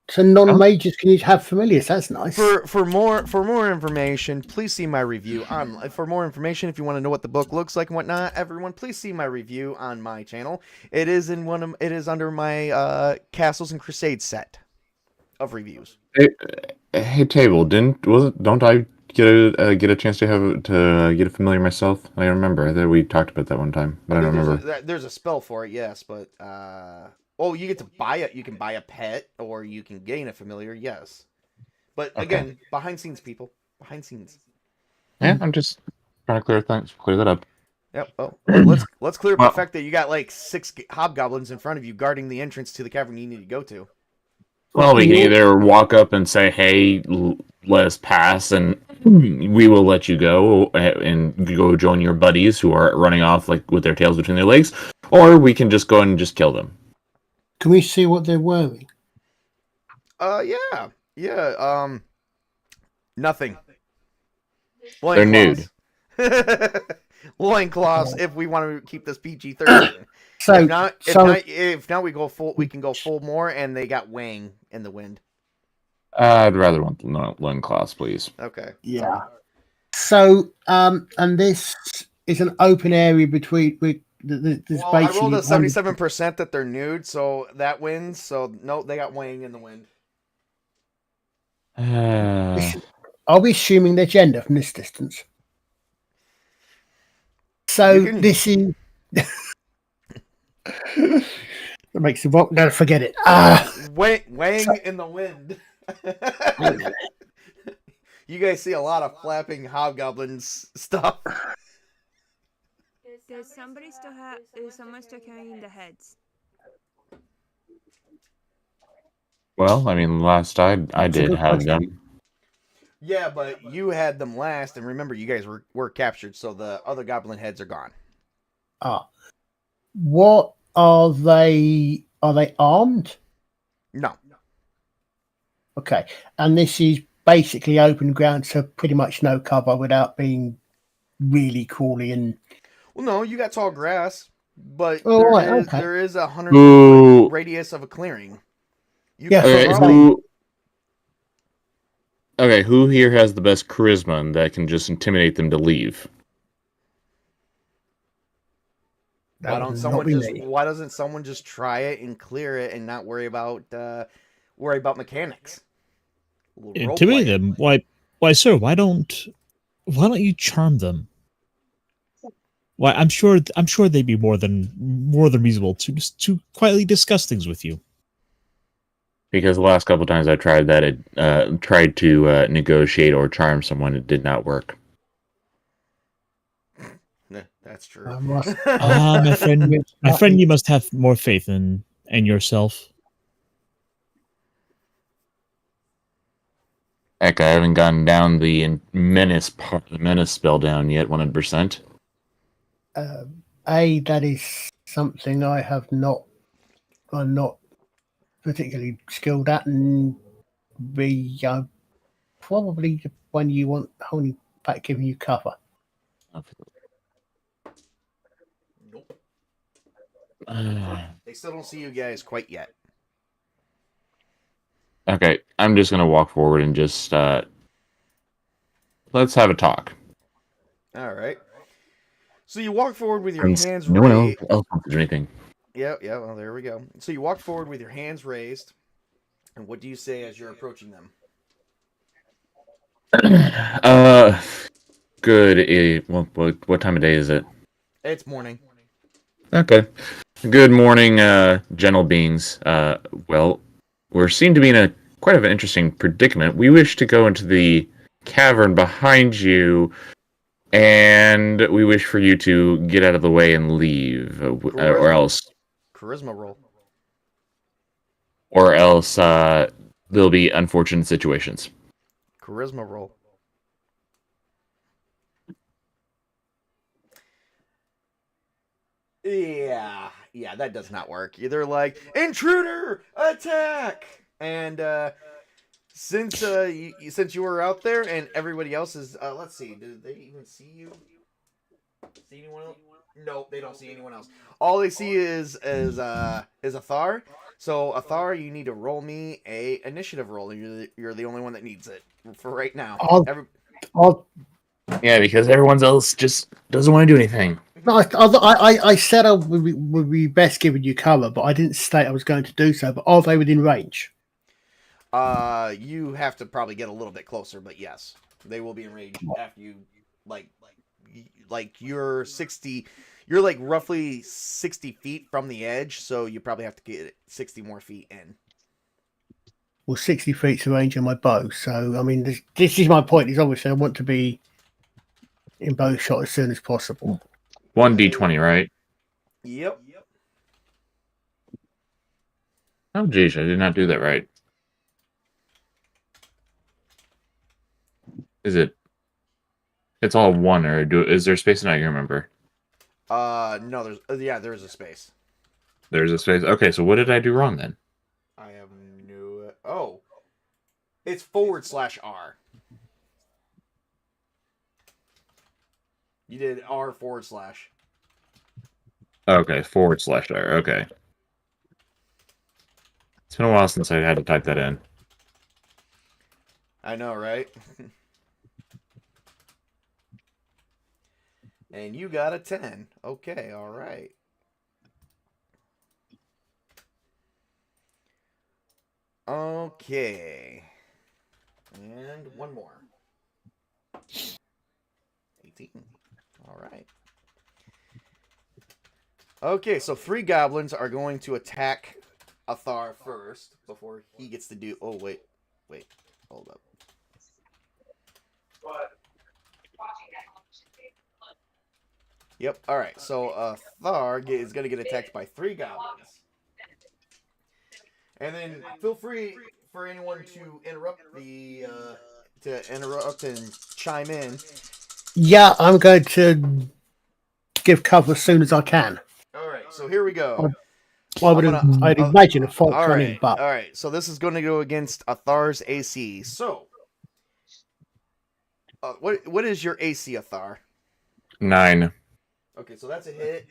So non-mages can have familiars. That's nice. For more information, please see my review on. For more information, if you want to know what the book looks like and whatnot, everyone, please see my review on my channel. It is under my Castles and Crusades set of reviews. Hey, Table, don't I get a chance to get a familiar myself? I remember. I think we talked about that one time, but I don't remember. There's a spell for it, yes, but you get to buy it. You can buy a pet, or you can gain a familiar. Yes, but again, behind scenes, people, behind scenes. Yeah, I'm just Trying to clear that up. Yep. Oh, let's clear up Well- the fact that you got like 6 hobgoblins in front of you guarding the entrance to the cavern you need to go to. Well, we can either walk up and say, "Hey, let us pass," and we will let you go, and go join your buddies who are running off like with their tails between their legs, or we can just go and just kill them. Can we see what they're wearing? Yeah. Nothing. They're nude. Loincloths, if we want to keep this PG-13. So, If not, we go full. We can go full more, and they got wang in the wind. I'd rather want the loincloths, please. Okay. yeah. So, and this is an open area between. There's Well, I rolled a basically 77% that they're nude, so that wins. So no, they got wang in the wind. Are we assuming their gender from this distance? So You can- this is. That makes the rock. No, forget it. Wang in the wind. You guys see a lot of flapping hobgoblins stuff. Does somebody still have? Is someone still carrying the heads? Well, I mean, last I That's a did good have question. them. Yeah, but you had them last, and remember, you guys were captured, so the other goblin heads are gone. What are they? Are they armed? No. Okay, and this is basically open ground, so pretty much no cover without being really crawly and. Well, no, you got tall grass, but Oh, right, okay. there is a 100 Ooh. radius of a clearing. You Yeah, can Okay, probably- who here has the best charisma and that can just intimidate them to leave? Why That would not someone be just? me. Why doesn't someone just try it and clear it and not worry about mechanics? A little role Intimidate play. them. Why, sir? Why don't you charm them? Why, I'm sure they'd be more than reasonable to quietly discuss things with you. Because the last couple times I tried that, it tried to negotiate or charm someone, it did not work. Yeah, that's true. I must- My friend, you must have more faith in yourself. Heck, I haven't gotten down the menace spell down yet, 100%. That is something I'm not particularly skilled at, and B, probably the one you want holding back, giving you cover. Nope. They still don't see you guys quite yet. Okay, I'm just gonna walk forward and just let's have a talk. All right. So you walk forward with your Since hands no one raised. else wants to do anything. Yeah. Well, there we go. So you walk forward with your hands raised, and what do you say as you're approaching them? Good. What time of day is it? It's morning. Okay. Good morning, gentle beings. Well, we seem to be in a quite of an interesting predicament. We wish to go into the cavern behind you, and we wish for you to get out of the way and leave, or else Charisma roll. There'll be unfortunate situations. Charisma roll. Yeah, that does not work. They're like, intruder, attack! And since you were out there and everybody else is, let's see, do they even see you? See anyone else? Nope, they don't see anyone else. All they see is Athar. So Athar, you need to roll me a initiative roll. You're the only one that needs it for right now. I'll Yeah, because everyone else just doesn't want to do anything. No, I said I would be best giving you cover, but I didn't state I was going to do so. But are they within range? You have to probably get a little bit closer, but yes, they will be in range after you like you're 60. You're like roughly 60 feet from the edge, so you probably have to get 60 more feet in. Well, 60 feet's the range of my bow. So I mean, this is my point. Is obviously I want to be in bow shot as soon as possible. 1d20, right? Yep. Oh, geez, I did not do that right. Is it? It's all one, or is there space? I can remember. No, there's a space. There's a space. Okay, so what did I do wrong then? I have no. Oh, it's /R. You did R/. Okay, /R. Okay. It's been a while since I had to type that in. I know, right? And you got a 10. Okay, all right. Okay. And one more. 18. All right. Okay, so 3 goblins are going to attack Athar first before he gets to do... Oh, wait. Hold up. Yep, alright. So Athar is going to get attacked by 3 goblins. And then feel free for anyone to interrupt and chime in. Yeah, I'm going to give cover as soon as I can. Alright, so here we go. I'd imagine a fault running, but all right. So this is going to go against Athar's AC. So, what is your AC, Athar? 9. Okay, so that's a hit.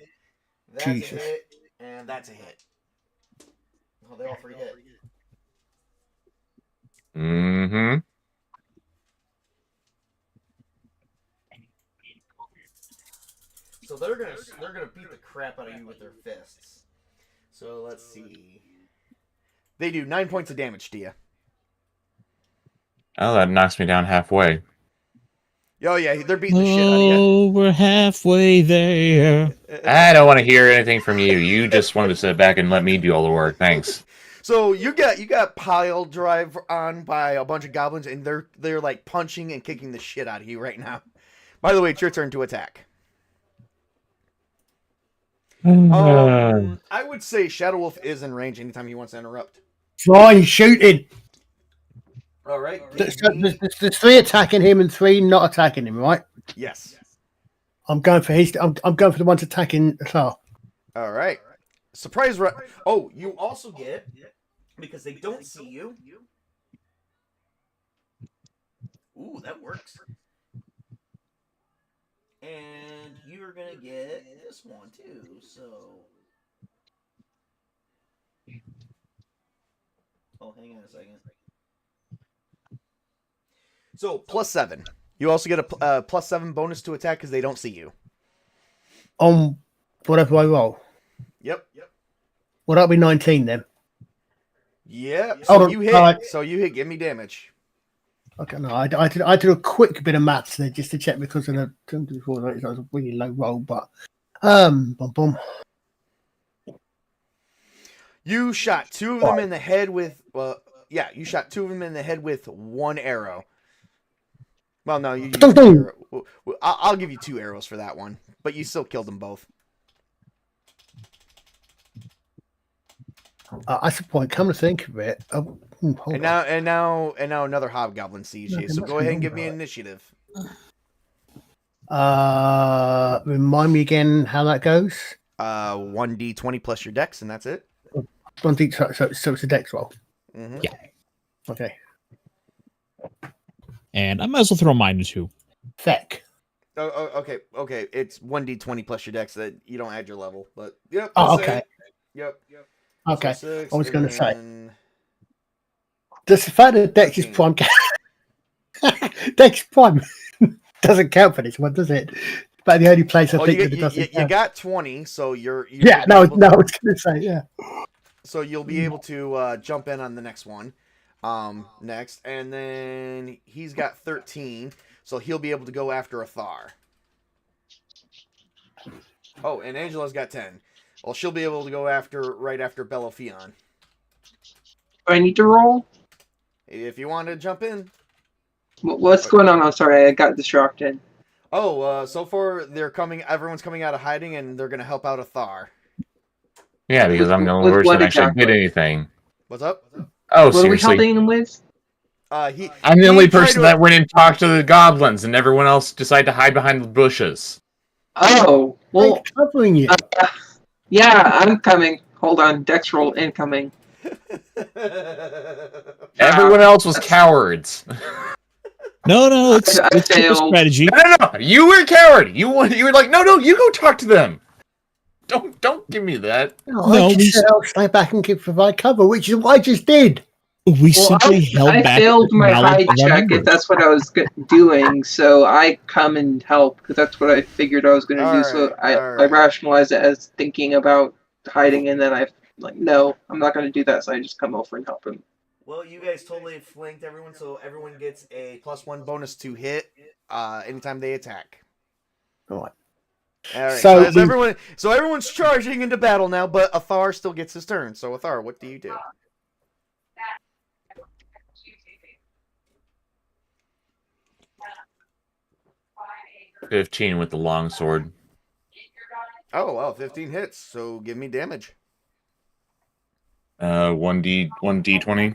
That's Jesus. a hit, and that's a hit. Oh, they all 3 hit. Mm-hmm. So they're gonna beat the crap out of you with their fists. So let's see. They do 9 points of damage to you. Oh, that knocks me down halfway. Oh yeah, they're beating the shit out of you. Oh, we're halfway there. I don't want to hear anything from you. You just wanted to sit back and let me do all the work. Thanks. So you got pile drive on by a bunch of goblins, and they're like punching and kicking the shit out of you right now. By the way, it's your turn to attack. I would say Shadow Wolf is in range anytime he wants to interrupt. fine shooting. All right. There's 3 attacking him and 3 not attacking him, right? Yes. I'm going for I'm going for the ones attacking Athar. All right. Surprise! Oh, you also get, because they don't see you. Ooh, that works. And you're gonna get this one too. So, oh, hang on a second. So +7. You also get a +7 bonus to attack because they don't see you. On whatever I roll. Yep. Well, that'll be 19 then. Yeah. So you hit. Right. So you hit. Give me damage. Okay, no, I did a quick bit of maths there just to check because of the 24. That was a really low roll, but boom. You shot 2 of them in the head with. You shot 2 of them in the head with 1 arrow. Well, no, you used 1 arrow. I'll give you 2 arrows for that one, but you still killed them both. That's the point. Come to think of it, And now another hobgoblin sees you. So go ahead and give me initiative. Remind me again how that goes. 1d20 plus your dex, and that's it. So it's a dex roll. Mm-hmm. Yeah. Okay. And I might as well throw mine too. Feck. Okay. It's 1d20 plus your dex. That you don't add your level, but yep. Oh, that's okay. it. Yep. Okay. So 6, I was going to say. then- Does the fact that Dex is 13. prime Dex prime doesn't count for this one, does it? But the only place I Oh, think you, that it you, doesn't you count. got 20, so you're Yeah, no, I was going to say, yeah. So you'll be able to jump in on the next one. Next, and then he's got 13, so he'll be able to go after Athar. Oh, and Angela's got 10. Well, she'll be able to go right after Belophion. Do I need to roll? If you want to jump in. What's going on? I'm sorry, I got distracted. Oh, so far they're coming. Everyone's coming out of hiding, and they're gonna help out Athar. Yeah, because I'm the only With person what that actually did exactly? anything. What's up? Oh, What are we seriously. helping him with? I'm the only tried person to- that went and talked to the goblins, and everyone else decided to hide behind the bushes. Oh, well, They're covering you. yeah, I'm coming. Hold on, Dex roll incoming. Everyone else was cowards. No, it's I it's a failed. strategy. No, you were a coward. You were like, no, you go talk to them. Don't give me that. No, No, I just said I'll stay back and provide cover, which is what I just did. We Well, simply held I back failed the my knowledge hide of our check if numbers. that's what I was doing, so I come and help because that's what I figured I was going to do. So I Alright. rationalized it as thinking about hiding, and then I like, no, I'm not going to do that. So I just come over and help him. Well, you guys totally flanked everyone, so everyone gets a +1 bonus to hit anytime they attack. All right. All right. So So everyone's charging into battle now, but Athar still gets his turn. So Athar, what do you do? $15 with the long sword. Oh well, 15 hits. So give me damage. 1d20.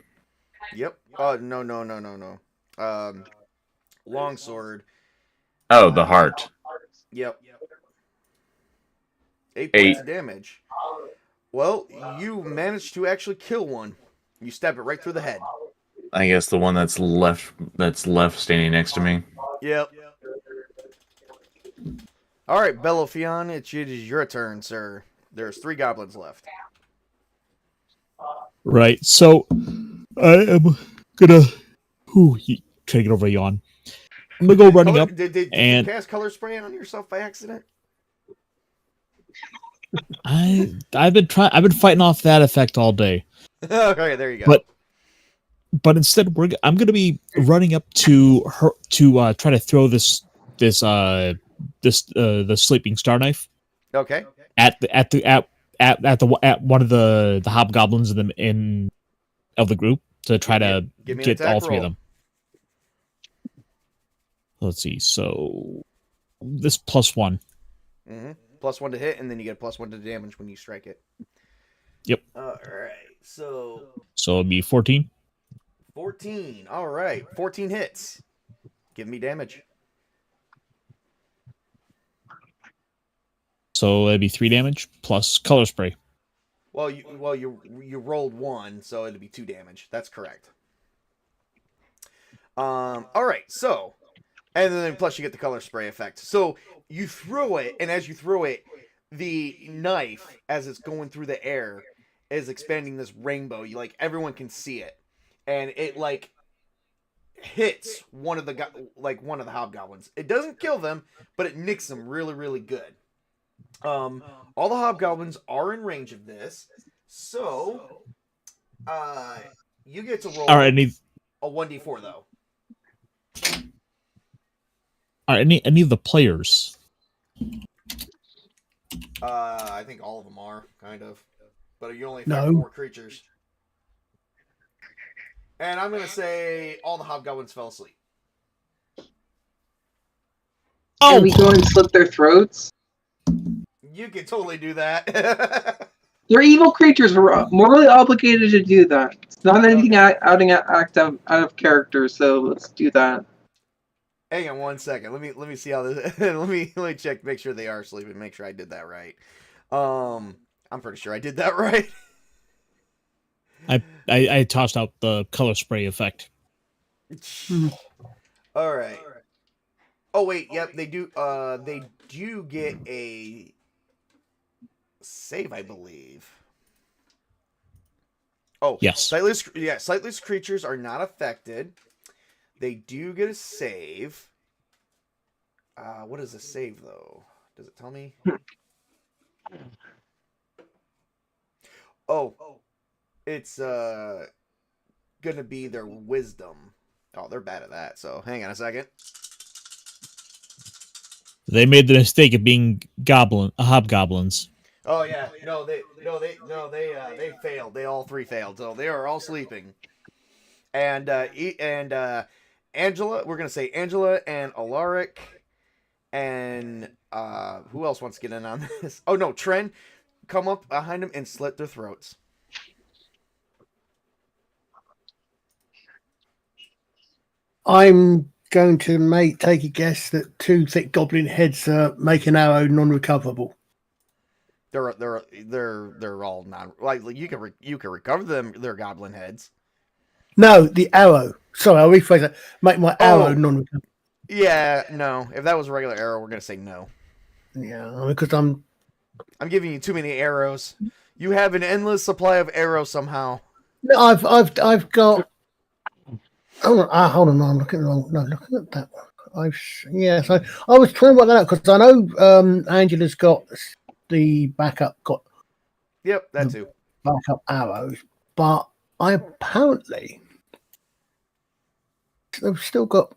Yep. No. Longsword. Oh, the heart. Yep. 8 Eight. points of damage. Well, you managed to actually kill one. You stab it right through the head. I guess the one that's left standing next to me. Yep. All right, Belofion, it is your turn, sir. There's 3 goblins left. Right. So I am gonna take it over, yawn. I'm gonna go running up. Did and you cast color spray on yourself by accident? I've been fighting off that effect all day. Okay, there you go. But instead I'm gonna be running up to her to try to throw the sleeping star knife Okay. at one of the hobgoblins of the group to try to Give me an get attack all 3 of roll. them. Let's see. So this +1. Mm-hmm. +1 to hit, and then you get a +1 to damage when you strike it. Yep. All right. So it'd be 14. 14. All right. 14 hits. Give me damage. So it'd be 3 damage plus color spray. Well, you rolled 1, so it'd be 2 damage. That's correct. All right. So, and then plus you get the color spray effect. So you throw it, and as you throw it, the knife, as it's going through the air, is expanding this rainbow. Everyone can see it, and it hits one of the hobgoblins. It doesn't kill them, but it nicks them really, really good. All the hobgoblins are in range of this, so you get to roll All right, a 1d4 though. Are any of the players? I think all of them are kind of, but you only affect No. 4 creatures. And I'm gonna say all the hobgoblins fell asleep. Can we go and slit their throats? You can totally do that. They're evil creatures. We're morally obligated to do that. It's not anything out of character, so let's do that. Hang on 1 second. Let me see how this. let me check. Make sure they are sleeping. Make sure I did that right. I'm pretty sure I did that right. I tossed out the color spray effect. All right. Oh wait, yep, they do. They do get a save, I believe. Oh Yes. Sightless creatures are not affected. They do get a save. What is a save though? Does it tell me? Oh, it's gonna be their wisdom. Oh, they're bad at that. So hang on a second. They made the mistake of being hobgoblins. Oh yeah, they failed. They all 3 failed. So they are all sleeping. And Angela, we're gonna say Angela and Alaric And who else wants to get in on this? Oh no, Tren, come up behind him and slit their throats. I'm going to take a guess that 2 thick goblin heads make an arrow non-recoverable. They're all non like you can recover them. They're goblin heads. No, the arrow. Sorry, I'll rephrase that. Make my arrow Oh. non-recoverable. Yeah, no. If that was a regular arrow, we're gonna say no. Yeah, because I'm giving you too many arrows. You have an endless supply of arrows somehow. No, I've got. Hold on. I'm looking wrong. No, looking at that one. So I was trying to work that out because I know Angela's got the backup, Yep, that too. backup arrows, but I apparently have still got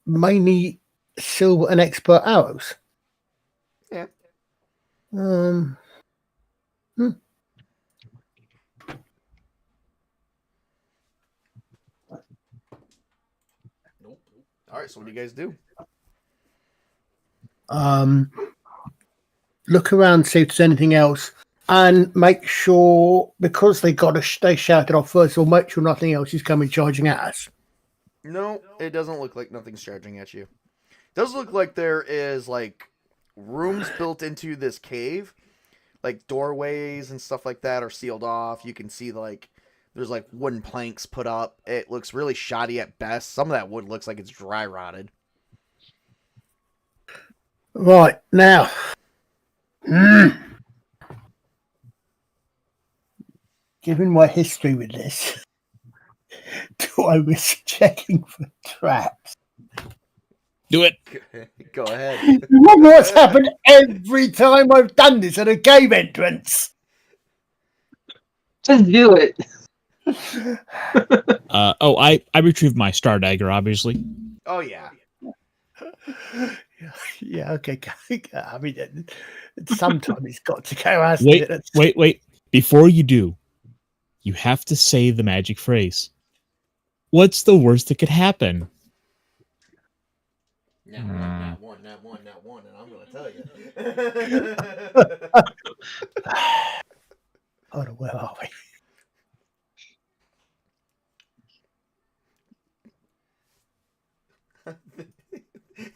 mainly silver and expert arrows. Yeah. All right. So what do you guys do? Look around, see if there's anything else, and make sure because they shouted off first. We'll make sure nothing else is coming charging at us. No, it doesn't look like nothing's charging at you. It does look like there is like rooms built into this cave, like doorways and stuff like that are sealed off. You can see like there's like wooden planks put up. It looks really shoddy at best. Some of that wood looks like it's dry rotted. Right now. Given my history with this, do I risk checking for traps? Do it. Go ahead. Remember what's happened every time I've done this at a cave entrance? Just do it. I retrieved my star dagger, obviously. Oh yeah. Yeah, okay. I mean, sometimes it's got to go as Wait. Before you do, you have to say the magic phrase. What's the worst that could happen? Not one, and I'm going to tell you. Hold on, where are we?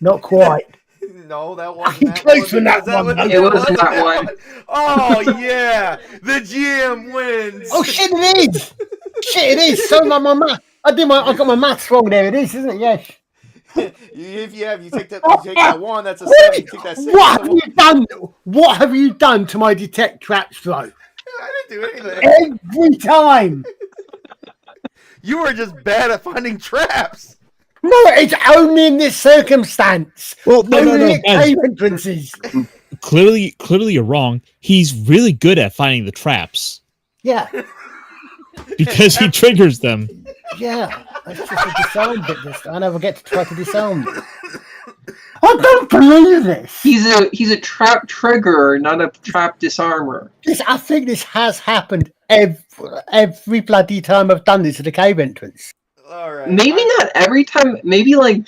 Not quite. No, that wasn't Close on that one. It wasn't that one. Oh yeah, the GM wins. Oh shit! It is. Shit! It is. So my math. I got my maths wrong. There it is, isn't it? Yes. You take that one. That's a 7. You take that 6. What have you done? What have you done to my detect traps throw? I didn't do anything. Every time. You were just bad at finding traps. No, it's only in this circumstance. Well, no. Only at Guys, cave entrances. clearly you're wrong. He's really good at finding the traps Yeah. because he triggers them. Yeah. That's just a disarm bit this time. I never get to try to disarm it. I don't believe this. He's a trap triggerer, not a trap disarmer. I think this has happened every bloody time I've done this at a cave entrance. All right. Maybe not every time. Maybe like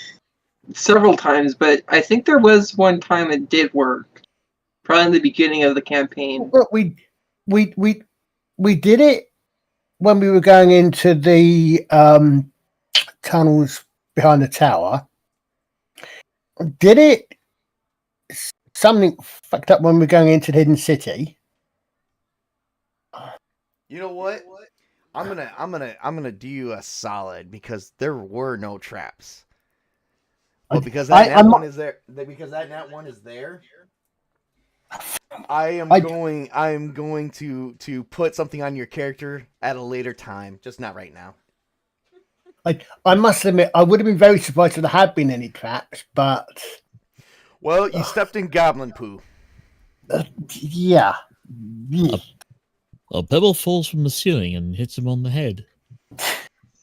several times, but I think there was one time it did work. Probably in the beginning of the campaign. Look, we did it when we were going into the tunnels behind the tower. Did it something fucked up when we were going into the hidden city? You know what? I'm gonna do you a solid because there were no traps. Well, because that one is there. Because that one is there. I am going to put something on your character at a later time, just not right now. I must admit, I would have been very surprised if there had been any traps, but well, you stepped in goblin poo. Yeah. A pebble falls from the ceiling and hits him on the head. On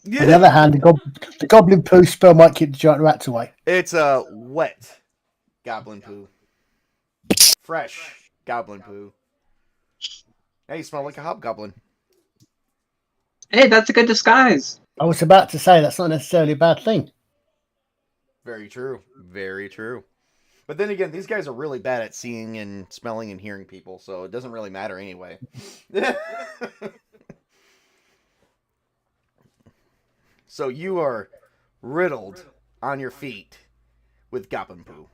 the other hand, the goblin poo spell might keep the giant rats away. It's a wet goblin poo. Fresh goblin poo. Now you smell like a hobgoblin. Hey, that's a good disguise. I was about to say that's not necessarily a bad thing. Very true. Very true. But then again, these guys are really bad at seeing and smelling and hearing people, so it doesn't really matter anyway. So you are riddled on your feet with goblin poo.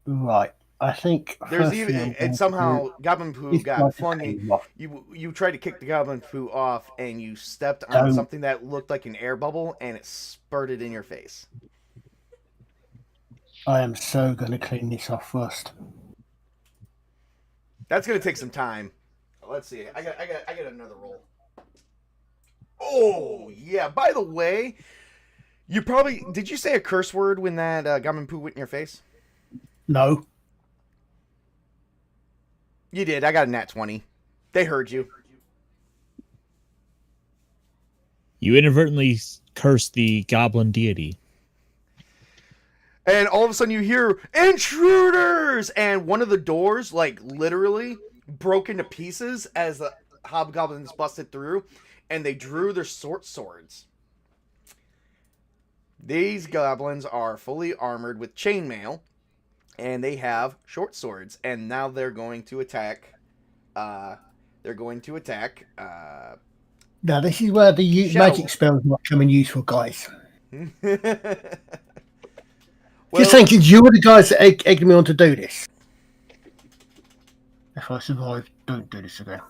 Right. I think There's first even thing I'm and going somehow to goblin poo do is got try to flung take in. him off. You tried to kick the goblin poo off, and you stepped on Don't. something that looked like an air bubble, and it spurted in your face. I am so going to clean this off first. That's gonna take some time. Let's see. I got another roll. Oh yeah. By the way, did you say a curse word when that goblin poo went in your face? No. You did. I got a nat 20. They heard you. You inadvertently cursed the goblin deity. And all of a sudden you hear intruders, and one of the doors, like literally, broke into pieces as the hobgoblins busted through, and they drew their short swords. These goblins are fully armored with chainmail, and they have short swords, and now they're going to attack. Now this is where the Shadow. magic spells might come in useful, guys. well, Just thinking, you were the guys that egged me on to do this. If I survive, don't do this again.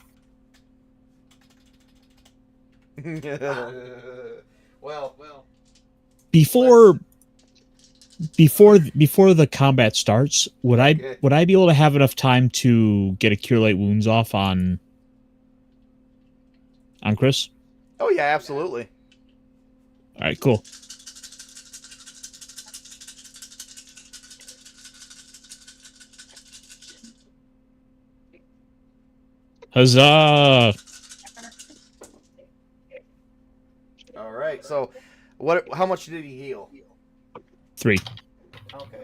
well. Before the combat starts, would I be able to have enough time to get a cure light wounds off on Chris? Oh yeah, absolutely. All right, cool. Huzzah! All right. So, how much did he heal? 3. Okay.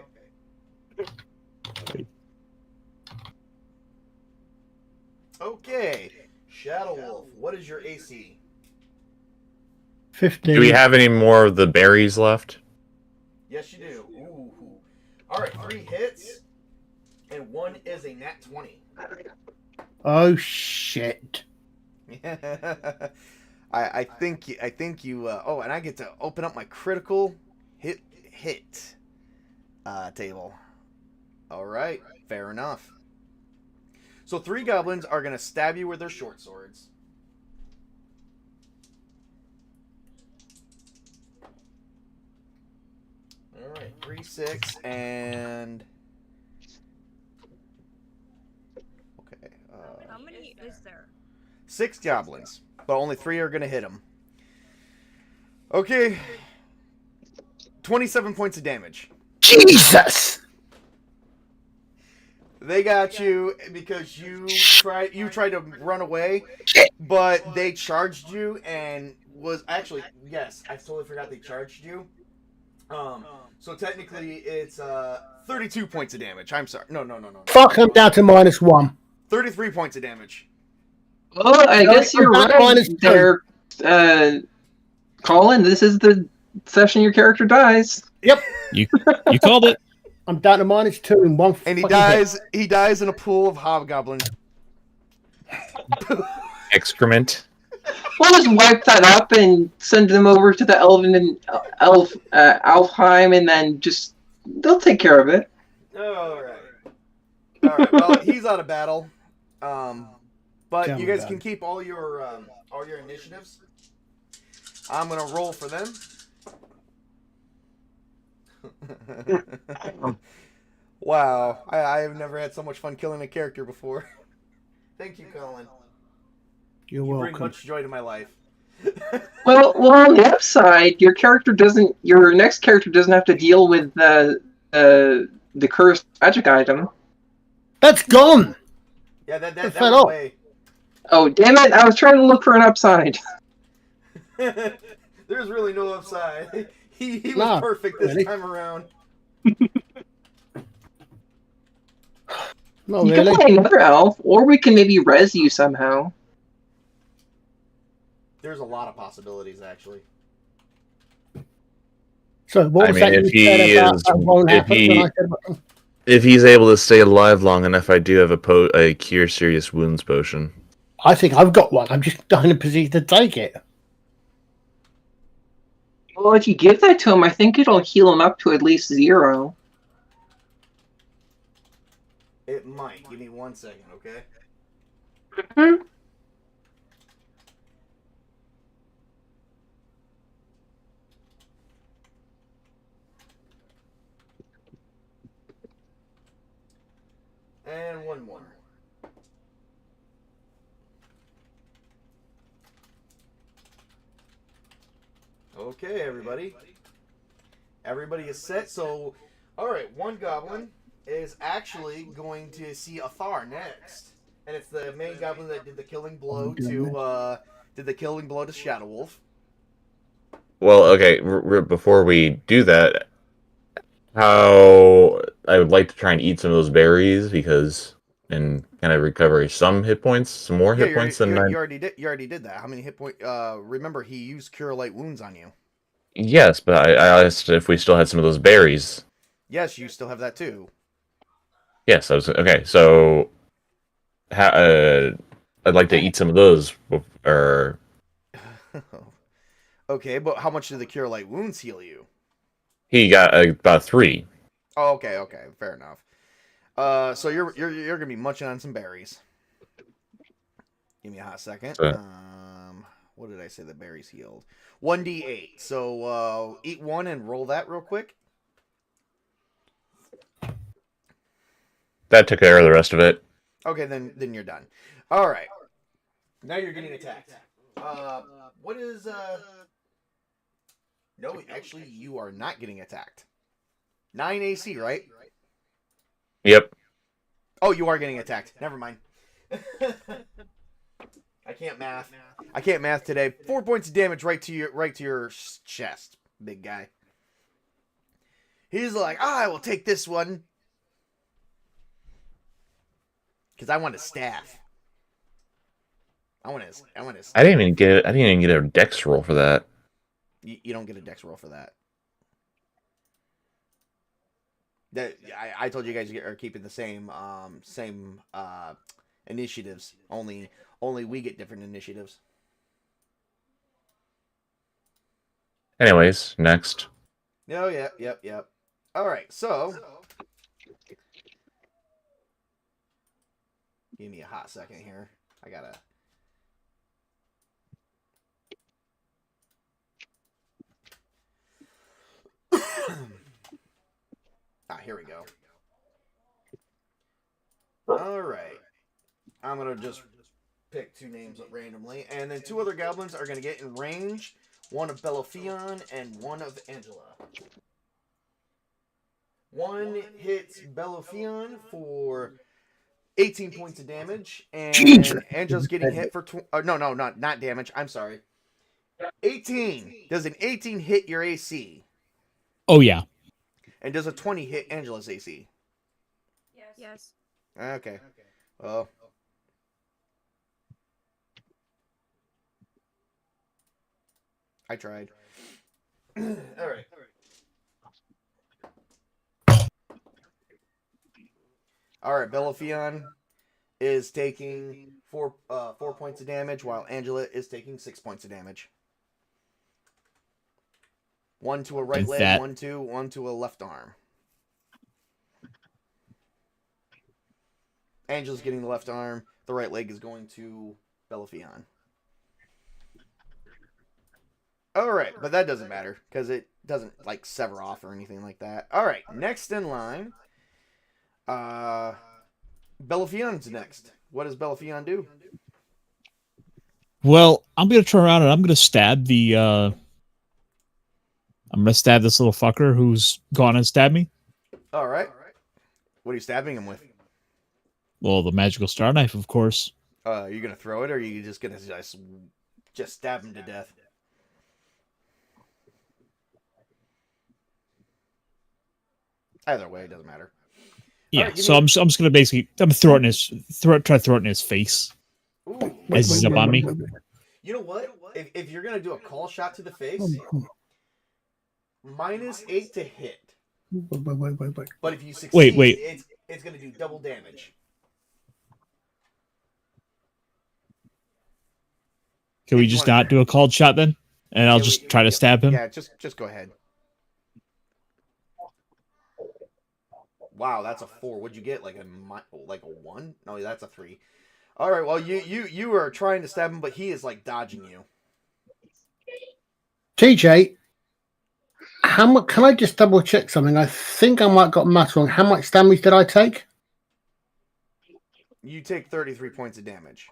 Okay. Shadow Wolf, what is your AC? 15. Do we have any more of the berries left? Yes, you do. Ooh. All right, 3 hits, and 1 is a nat 20. Oh shit! I think you. Oh, and I get to open up my critical hit table. All right, fair enough. So 3 goblins are gonna stab you with their short swords. All right, 3, 6, and okay. How many is there? 6 goblins, but only 3 are gonna hit him. Okay, 27 points of damage. Jesus! They got you because you tried to run away, but they charged you and was actually, yes, I totally forgot they charged you. So technically it's 32 points of damage. I'm sorry. No. Fuck, I'm down to -1. 33 points of damage. Well, I guess you're I'm right minus 2. there, Colin. This is the session your character dies. Yep, You called it. I'm down to -2 in one. And he fucking dies. hit. He dies in a pool of hobgoblins. Excrement. We'll just wipe that up and send them over to the Elven and Alfheim, and then they'll take care of it. All right. Well, he's out of battle. But Tell you me guys about can it. keep all your initiatives. I'm gonna roll for them. Wow, I have never had so much fun killing a character before. Thank you, Colin. You're You bring welcome. much joy to my life. Well, on the upside, your next character doesn't have to deal with the cursed magic item. That's gone. Yeah, that It went fell off. away. Oh, damn it! I was trying to look for an upside. There's really no upside. He was Nah, perfect this really. time around. Not You really. can play another elf, or we can maybe res you somehow. There's a lot of possibilities, actually. So what I was mean, that if you said he about is- that won't if happen he- when I said about- If he's able to stay alive long enough, I do have a cure serious wounds potion. I think I've got one. I'm just not in a position to take it. Well, if you give that to him, I think it'll heal him up to at least 0. It might. Give me 1 second, okay? Mhm. And one more. Okay, everybody. Everybody is set. So, all right, one goblin is actually going to see Athar next, and it's the main goblin that did the killing blow to Shadow Wolf. Well, okay. Before we do that, how I would like to try and eat some of those berries and kind of recover some hit points, some more hit points than you already did. You already did that. How many hit points? Remember, he used Cure Light Wounds on you. Yes, but I asked if we still had some of those berries. Yes, you still have that too. Yes, I was okay. So, I'd like to eat some of those. Or Okay, but how much did the Cure Light Wounds heal you? he got about 3. Oh, okay, fair enough. So you're gonna be munching on some berries. Give me a hot second. So- What did I say the berries healed? 1d8. So eat one and roll that real quick. That took care of the rest of it. Okay, then you're done. All right. Now you're getting attacked. What is No, actually, you are not getting attacked. 9 AC, right? Yep. Oh, you are getting attacked. Never mind. I can't math. I can't math today. 4 points of damage right to your chest, big guy. He's like, I will take this one. Because I want a staff. I want his. I didn't even get a dex roll for that. You don't get a dex roll for that. I told you guys are keeping the same initiatives. Only we get different initiatives. Anyways, next. Oh, yep. All right, so give me a hot second here. I gotta. Here we go. All right. I'm going to just pick 2 names randomly. And then 2 other goblins are going to get in range. One of Belophion and one of Angela. One hits Belophion for 18 points of damage. And Jesus. Angela's getting hit for... not damage. I'm sorry. 18. Does an 18 hit your AC? Oh yeah. And does a 20 hit Angela's AC? Yes. Okay. Well. I tried. All right. All right. Belophion is taking 4 points of damage, while Angela is taking 6 points of damage. 1 to a right leg, one to a left arm. Angela's getting the left arm. The right leg is going to Belophion. All right, but that doesn't matter because it doesn't like sever off or anything like that. All right, next in line, Belofion's next. What does Belophion do? Well, I'm gonna turn around and I'm gonna stab the. I'm gonna stab this little fucker who's gone and stabbed me. All right. What are you stabbing him with? Well, the magical star knife, of course. Are you gonna throw it, or are you just gonna just stab him to death? Either way, it doesn't matter. Yeah. Right, So I'm just gonna basically try to throw it in his face Ooh. as he's up on me. You know what? If you're gonna do a call shot to the face, -8 to hit. Wait. But if you succeed, it's going to do double damage. Can we just not do a called shot then? And I'll just try to stab him? Yeah, just go ahead. Wow, that's a 4. What'd you get? Like a 1? No, that's a 3. All right, well, you are trying to stab him, but he is like dodging you. TJ, how much? Can I just double check something? I think I might got math wrong. How much damage did I take? You take 33 points of damage.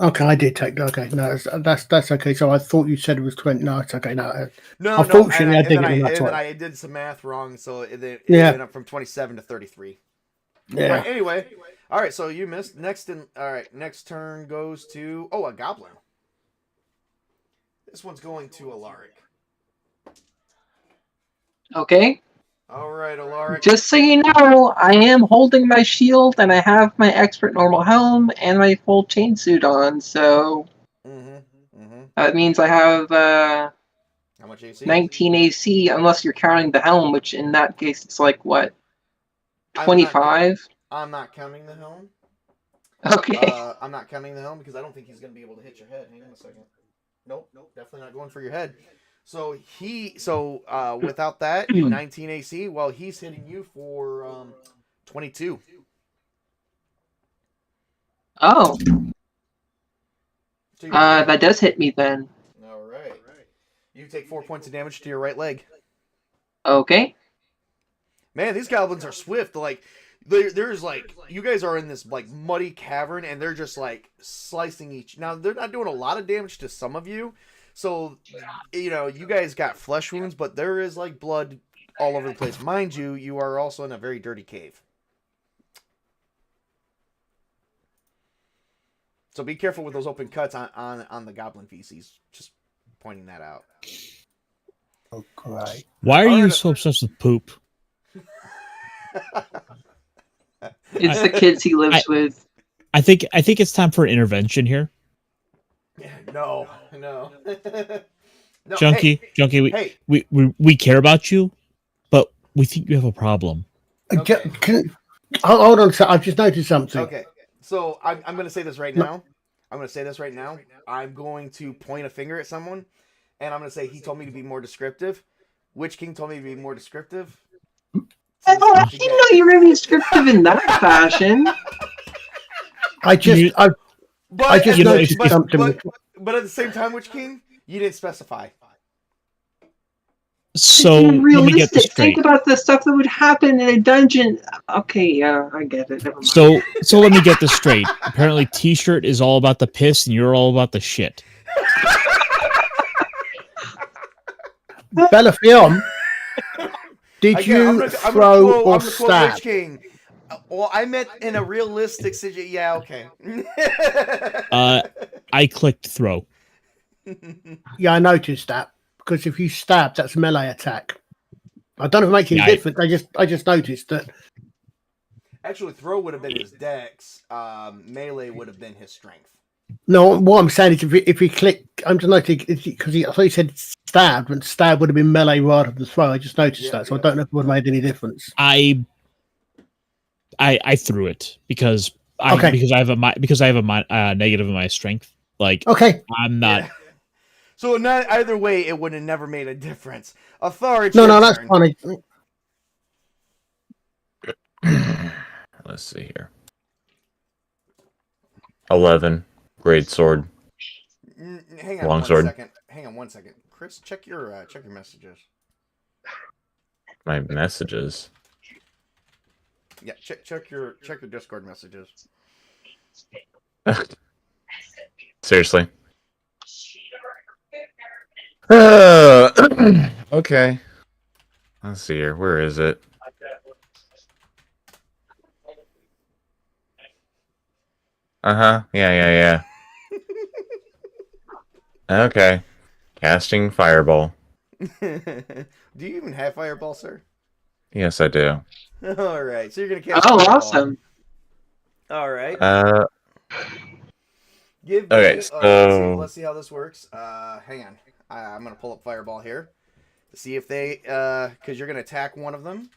Okay, I did take. Okay, no, that's okay. So I thought you said it was 20. No, it's okay. No, Unfortunately, I did. I did some math wrong, so it Yeah. went up from 27 to 33. Yeah. Right, anyway, all right. So you missed. Next turn goes to a goblin. This one's going to Alaric. Okay. All right, Alaric. Just so you know, I am holding my shield and I have my expert normal helm and my full chain suit on, so that means I have how much AC? 19 AC, unless you're counting the helm, which in that case it's like what, 25? I'm not counting the helm. Okay. I'm not counting the helm because I don't think he's going to be able to hit your head. Hang on a second. Nope, definitely not going for your head. So without that 19 AC, well, he's hitting you for 22. Oh. So That does hit me then. All right. You take 4 points of damage to your right leg. Okay. Man, these goblins are swift. Like there's like you guys are in this like muddy cavern and they're just like slicing each. Now they're not doing a lot of damage to some of you. So, you guys got flesh wounds, but there is like blood all over the place. Mind you, you are also in a very dirty cave. So be careful with those open cuts on the goblin feces. Just pointing that out. Okay. Why are you so obsessed with poop? It's the kids he lives with. I think it's time for an intervention here. No. No, Junkie, we care about you, but we think you have a problem. Okay. Hold on, sir. I've just noticed something. Okay, so I'm going to say this right now. I'm going to point a finger at someone, and I'm going to say he told me to be more descriptive. Witch King told me to be more descriptive. I didn't know you were being descriptive in that fashion. I just noticed something. But at the same time, Witch King, you didn't specify. So let me get this straight. Think about the stuff that would happen in a dungeon. Okay, yeah, I get it. Never mind. So let me get this straight. Apparently, T-shirt is all about the piss, and you're all about the shit. Bellafion, did you throw or stab? Witch King. Well, I meant in a realistic situation. Yeah, okay. I clicked throw. Yeah, I noticed that because if you stab, that's a melee attack. I don't know if it makes any difference. I just noticed that. Actually, throw would have been his dex. Melee would have been his strength. No, what I'm saying is if he click, I'm just noticing because I thought he said stabbed, and stab would have been melee rather than throw. I just noticed that, so I don't know if it would have made any difference. I threw it because I have a negative in my strength. Like, okay, I'm not. Yeah. So not either way, it would have never made a difference. Authority. No, that's funny. Let's see here. 11. Great sword. Hang on Longsword. Hang on one second. Chris, check your messages. My messages. Yeah, check your Discord messages. Seriously. Okay. Let's see here. Where is it? Yeah. Okay. Casting fireball. Do you even have fireball, sir? Yes, I do. All right. So you're gonna cast. Oh, fireball. awesome. All right. Give me, okay. So let's see how this works. Hang on. I'm gonna pull up fireball here. See if they, because you're gonna attack one of them.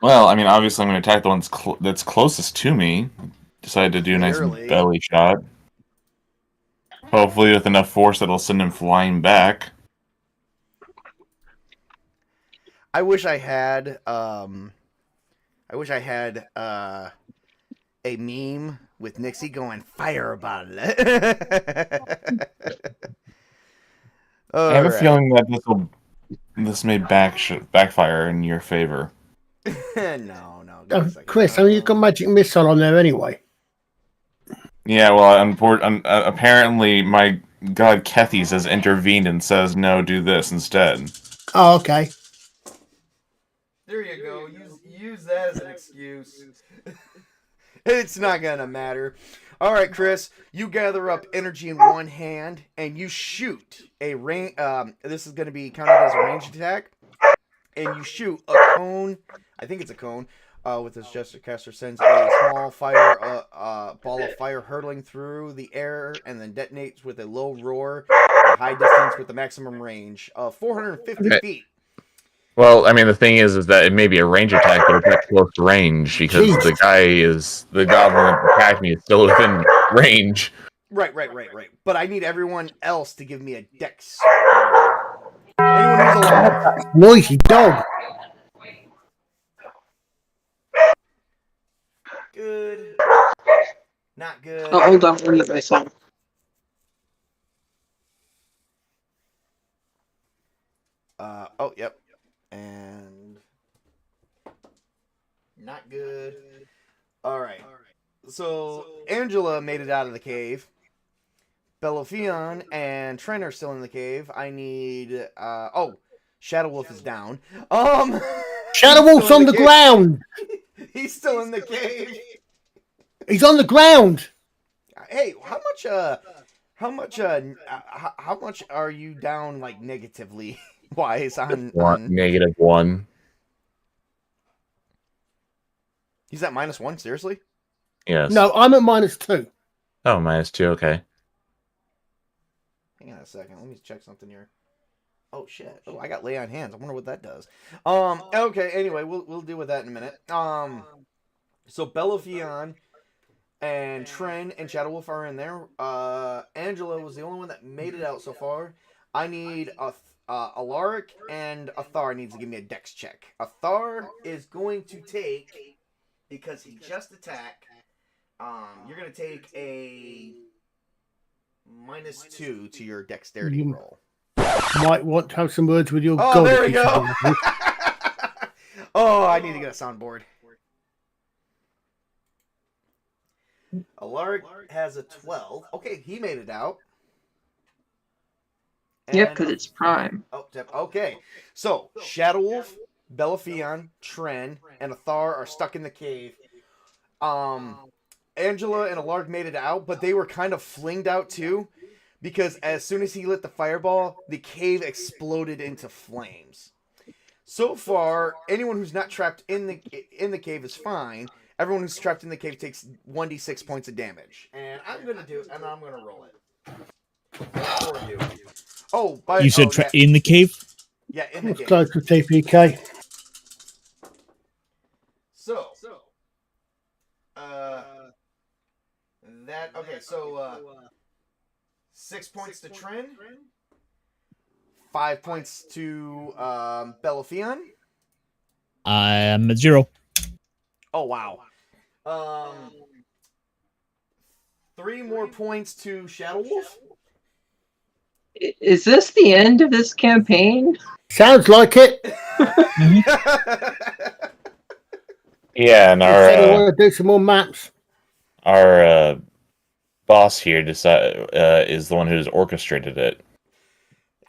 Well, I mean, obviously, I'm going to attack the one that's clearest to me. Decided to do a nice Clearly. belly shot. Hopefully, with enough force that'll send him flying back. I wish I had a meme with Nixie going fireball. I have a feeling that this may backfire in your favor. No. Give me a second. Chris, I mean, you've got magic missile on there anyway. Yeah, well, apparently my god Kethys has intervened and says, no, do this instead. Oh, okay. There you go. Use that as an excuse. It's not gonna matter. All right, Chris. You gather up energy in one hand and you shoot a range. This is gonna be counted as a ranged attack, and you shoot a cone. I think it's a cone. With this gesture, caster sends a small fire ball of fire hurtling through the air and then detonates with a low roar at high distance with the maximum range of 450 feet. Well, I mean, the thing is that it may be a range attack, but it's not close to range because the goblin that attacked me is still within range. Right. But I need everyone else to give me a dex. Anyone who's alive. Noisy dog. Good. Not good. Oh, hold on, we're by song. Yep. And not good. All right. So Angela made it out of the cave. Belophion and Trent are still in the cave. I need. Shadow Wolf is down. Shadow Wolf's on the ground. He's still in the cave. He's on the ground. Hey, how much are you down, like, negatively wise on -1? He's at -1, seriously? Yes. No, I'm at -2. Oh, -2, okay. Hang on a second, let me check something here. Oh shit. Oh, I got lay on hands. I wonder what that does. Okay, anyway, we'll deal with that in a minute. So Belophion and Tren and Shadow Wolf are in there. Angela was the only one that made it out so far. I need Alaric and Athar needs to give me a dex check. Athar is going to take, because he just attacked, you're going to take a -2 to your dexterity roll. Might want to have some words with your Oh, god. there we go. Oh, I need to get a soundboard. Alaric has a 12. Okay, he made it out. Yep, because it's prime. Okay, so Shadow Wolf, Belophion, Tren, and Athar are stuck in the cave. Angela and Alaric made it out, but they were kind of flinged out too, because as soon as he lit the fireball, the cave exploded into flames. So far, anyone who's not trapped in the cave is fine. Everyone who's trapped in the cave takes 1d6 points of damage. And I'm gonna roll it. For you. Oh, You said in the cave? Yeah, in the cave. Close to TPK. So 6 points to Tren, 5 points to Belophion. I am at 0. Oh wow. 3 more points to Shadow Wolf. Is this the end of this campaign? Sounds like it. Yeah, and I want to do some more maps. our boss here is the one who's orchestrated it.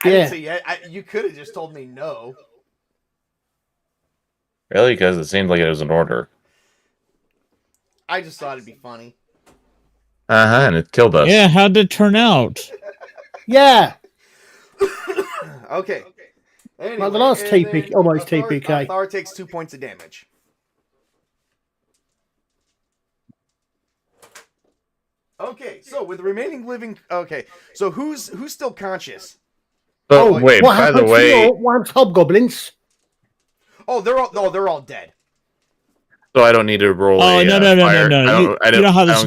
I didn't say yet. You could have just told me no. Really? Because it seemed like it was an order. I just thought it'd be funny. And it killed us. Yeah, how'd it turn out? Yeah. Okay. Anyway, Well, the last TPK, almost TPK. Thar takes 2 points of damage. Okay, so with the remaining living, so who's still conscious? But wait, what by the happens to way, what happens to hobgoblins? Oh, they're all dead. so I don't need to roll Oh a no. fire. You know how this.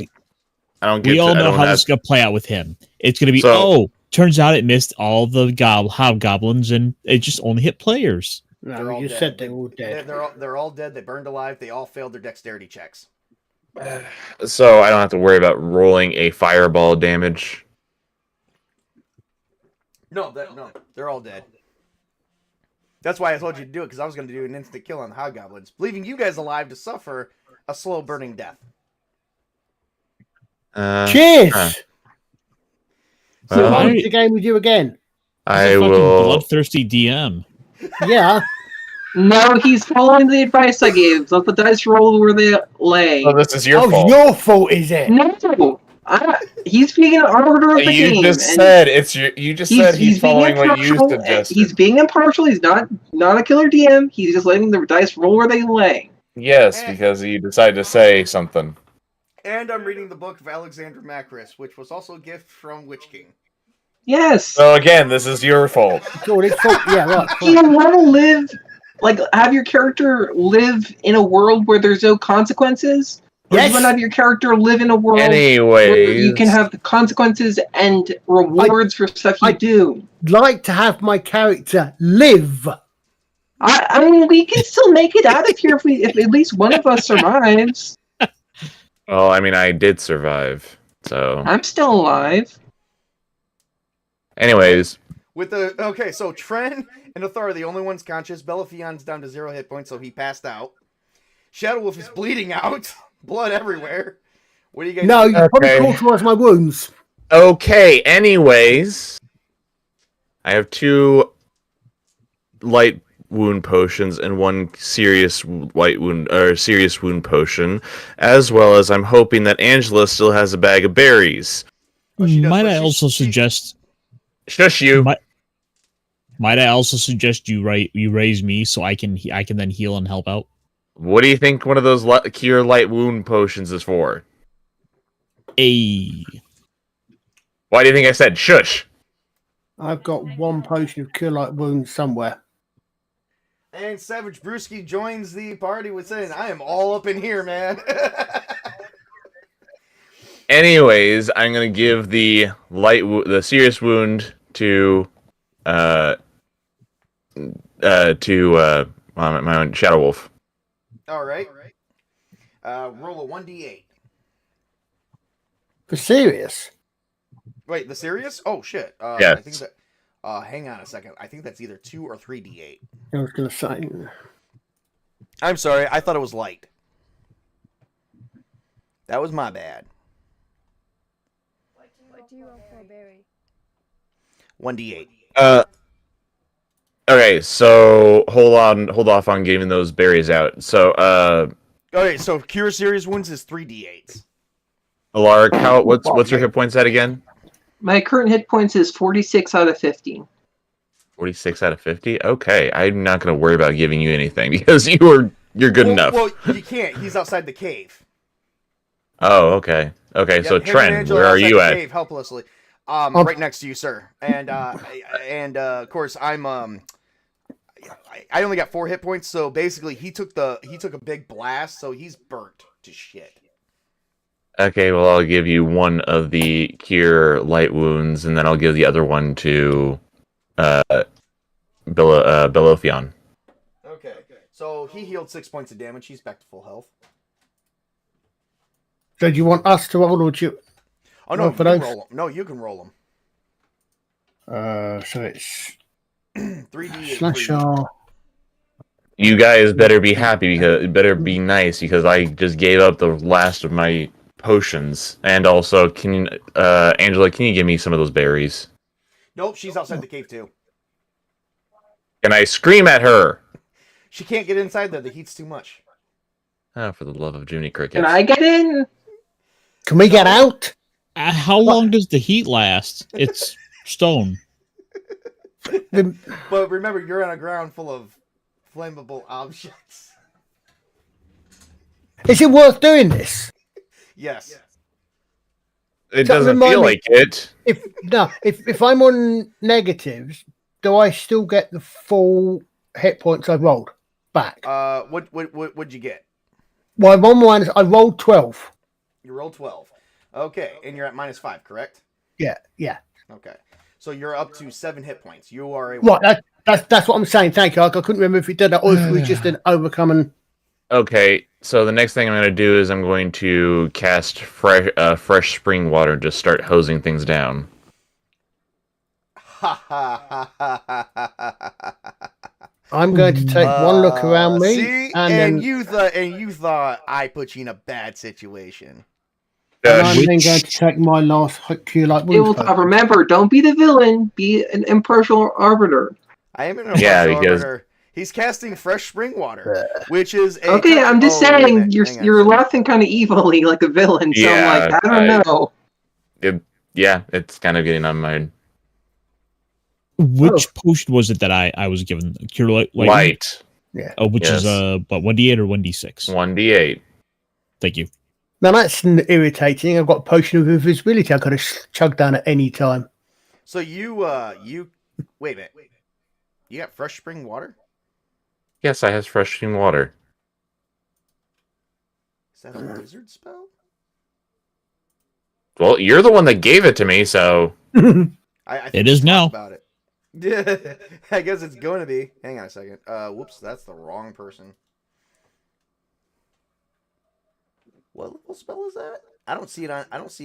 I don't get We all to, I know don't how have, this is gonna play out with him. It's gonna be So- turns out it missed all the hobgoblins and it just only hit players. They're No, all you dead. said they were all dead. They're all dead. They burned alive. They all failed their dexterity checks. So I don't have to worry about rolling a fireball damage. No, they're all dead. That's why I told you to do it, because I was going to do an instant kill on the hobgoblins, leaving you guys alive to suffer a slow burning death. Cheers! huh. So Well, I'll play the game with you again. I He's a fucking will. bloodthirsty DM. Yeah. No, he's following the advice I gave. Let the dice roll where they lay. Oh, this is your Oh, fault. your fault, is it? No, he's being an arbiter of the You game. just and said it's your. You just said he's being following what you impartial, suggested. He's being impartial. He's not a killer DM. He's just letting the dice roll where they lay. Yes, because you decided to say something. And I'm reading the book of Alexander Macris, which was also a gift from Witch King. Yes. So again, this is your fault. Sure, it's fault. Yeah, right. Do you want to live, like, have your character live in a world where there's no consequences? Or do Yes. you want to have your character live in a world where Anyways, you can have the consequences and rewards for stuff you do? Like to have my character live. I mean, we can still make it out of here if at least one of us survives. well, I mean, I did survive. So, I'm still alive. anyways, So Tren and Othar are the only ones conscious. Belafion's down to 0 hit points, so he passed out. Shadow Wolf is bleeding out, blood everywhere. What do you guys? No, you probably Okay. cauterized my wounds. okay. Anyways, I have 2 light wound potions and 1 serious serious wound potion, as well as I'm hoping that Angela still has a bag of berries. She does, Might but I also suggest? Shush you. Might I also suggest you raise me so I can then heal and help out? What do you think one of those cure light wound potions is for? A Why do you think I said shush? I've got 1 potion of cure light wounds somewhere. And Savage Brewski joins the party with saying, "I am all up in here, man." Anyways, I'm gonna give the serious wound to my own Shadow Wolf. All right. Roll a 1d8. For serious? Wait, the serious? Oh shit. Yes. I think that. Hang on a second. I think that's either 2 or 3d8. I was going to say. I'm sorry. I thought it was light. That was my bad. What do you want for a berry? 1d8. Okay, so hold off on giving those berries out. So, Okay, so cure serious wounds is 3d8s. Alaric, what's your hit points at again? My current hit points is 46 out of 50. 46 out of 50? Okay, I'm not going to worry about giving you anything because you're good enough. Well, you can't. He's outside the cave. Oh, okay. Okay, Yep, so him and Trent, Angela where are outside you the at? Cave, helplessly. Right next to you, sir. And of course I'm I only got 4 hit points, so basically he took a big blast, so he's burnt to shit. Okay, well, I'll give you 1 of the cure light wounds, and then I'll give the other one to Belophion. Okay. So he healed 6 points of damage. He's back to full health. So do you want us to roll or do you... Oh no, Roll you for can those? roll them. No, you can roll them. So it's 3d8. slasher. You guys better be happy better be nice because I just gave up the last of my potions. And also, Angela, can you give me some of those berries? Nope, she's outside the cave too. Can I scream at her? She can't get inside there. The heat's too much. Oh, for the love of Jiminy Crickets. Can I get in? Can we get out? How long does the heat last? It's stone. But remember, you're on a ground full of flammable objects. Is it worth doing this? Yes. It So doesn't remind feel me- like it. If I'm on negatives, do I still get the full hit points I rolled back? What'd you get? Well, I'm on minus. I rolled 12. You rolled 12. Okay, and you're at -5, correct? Yeah. Okay, so you're up to 7 hit points. You are a Right, that's what I'm saying. Thank you. I couldn't remember if it did that or if it was just an overcoming. Okay, so the next thing I'm going to do is I'm going to cast fresh spring water and just start hosing things down. Ha ha ha ha ha ha ha. I'm going to take one look around me, See, and then you thought I put you in a bad situation. and I'm then going to take my last cure light wounds. Tabletop, remember, don't be the villain. Be an impartial arbiter. I am an impartial arbiter. He's casting fresh spring water, which is a okay. I'm just saying you're laughing kind of evilly like a villain. So I'm like, I don't know. Yeah, it's kind of getting on my. Which potion was it that I was given? Cure light. Yeah. Oh, which is what, 1d8 or 1d6? 1d8. Thank you. Now that's irritating. I've got a potion of invisibility. I could have chugged down at any time. So you wait a minute. You got fresh spring water? Yes, I have fresh spring water. Is that a wizard spell? Well, you're the one that gave it to me, so I think it is now. About it. Yeah, I guess it's going to be. Hang on a second. Whoops, that's the wrong person. What level spell is that? I don't see it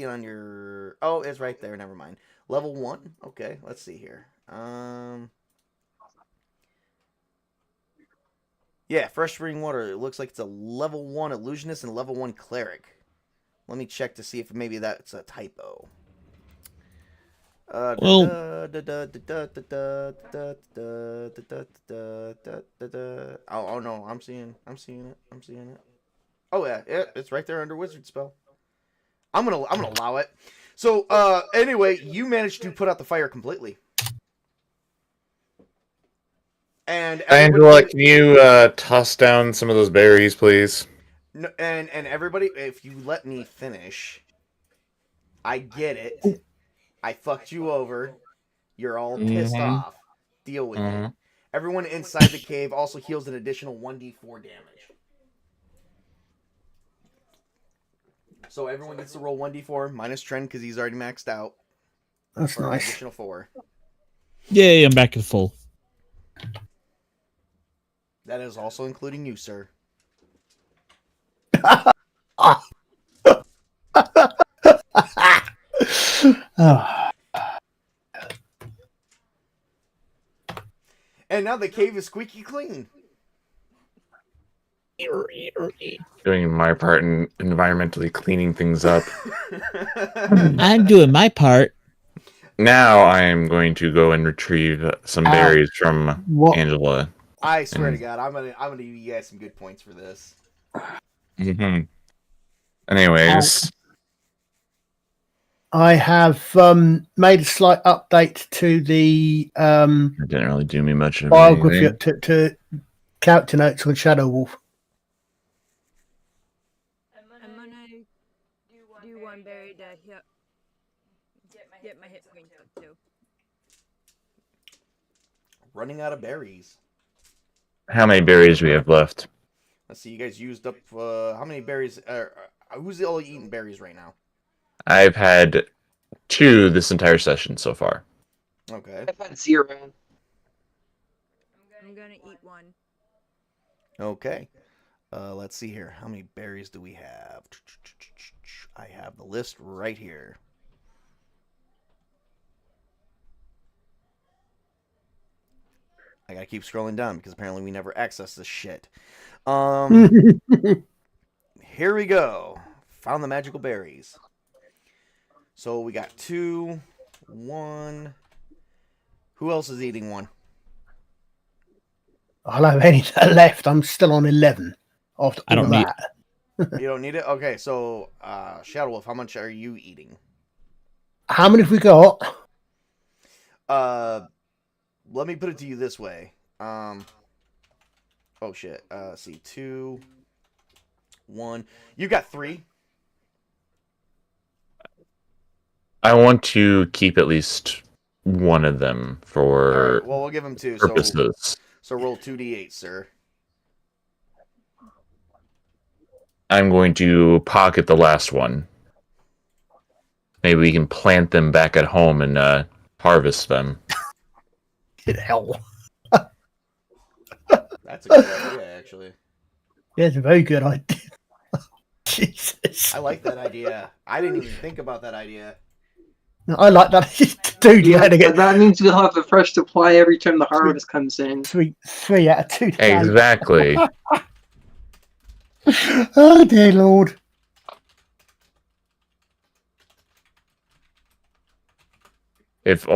on your. Oh, it's right there. Never mind. Level 1. Okay, let's see here. Yeah, fresh spring water. It looks like it's a level 1 illusionist and level 1 cleric. Let me check to see if maybe that's a typo. Oh no, I'm seeing it. Oh yeah, it's right there under wizard spell. I'm gonna allow it. So anyway, you managed to put out the fire completely. And Angela, can you toss down some of those berries, please? No, and everybody, if you let me finish, I get it. I fucked you over. You're all pissed off. Deal with it. Everyone inside the cave also heals an additional 1d4 damage. So everyone gets to roll 1d4 minus Trent because he's already maxed out. That's nice. Additional 4. Yay, I'm back to full. That is also including you, sir. And now the cave is squeaky clean. Doing my part in environmentally cleaning things up. I'm doing my part. Now I am going to go and retrieve some berries from Angela. I swear to God, I'm gonna give you guys some good points for this. Anyways, I have made a slight update to the it didn't really do me much of biography anything. to character notes on Shadow Wolf. I'm gonna do one berry to get my hit points up too. Running out of berries. How many berries do we have left? Let's see, you guys used up how many berries? Who's all eating berries right now? I've had 2 this entire session so far. Okay. I've had 0. I'm gonna eat one. Okay. Let's see here. How many berries do we have? I have the list right here. I gotta keep scrolling down because apparently we never access this shit. Here we go. Found the magical berries. So we got 2, 1. Who else is eating one? I don't have any left. I'm still on 11. After I don't need that. You don't need it? Okay, so Shadow Wolf, how much are you eating? How many have we got? Let me put it to you this way. Oh shit. Let's see, 2, 1. You got 3. I want to keep at least one of them All for right, well, we'll give him 2. So purposes. roll 2d8, sir. I'm going to pocket the last one. Maybe we can plant them back at home and harvest them. Good hell. That's a good idea, actually. Yeah, it's a very good idea. Jesus. I like that idea. I didn't even think about that idea. No, I like that. Dude, you had to But get that means we'll have a fresh supply every time the harvest comes in. three out of 2 today. Exactly. Oh, dear Lord. If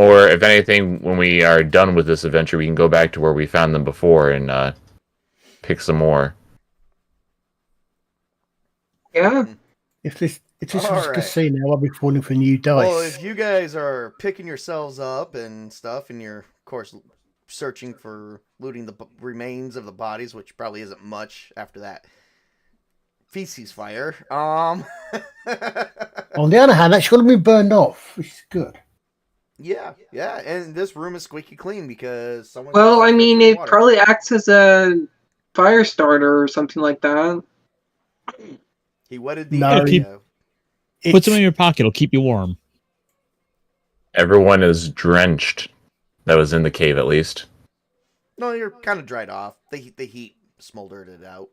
anything, when we are done with this adventure, we can go back to where we found them before and pick some more. Yeah. If this All was a right. casino, I'll be falling for new dice. Well, if you guys are picking yourselves up and stuff, and you're, of course, searching for looting the remains of the bodies, which probably isn't much after that feces fire. On the other hand, that's going to be burned off, which is good. Yeah, and this room is squeaky clean because someone. Well, I mean, it water. probably acts as a fire starter or something like that. He wetted the No, area. Put some in your pocket. It'll keep you warm. Everyone is drenched. That was in the cave, at least. No, you're kind of dried off. The heat smoldered it out.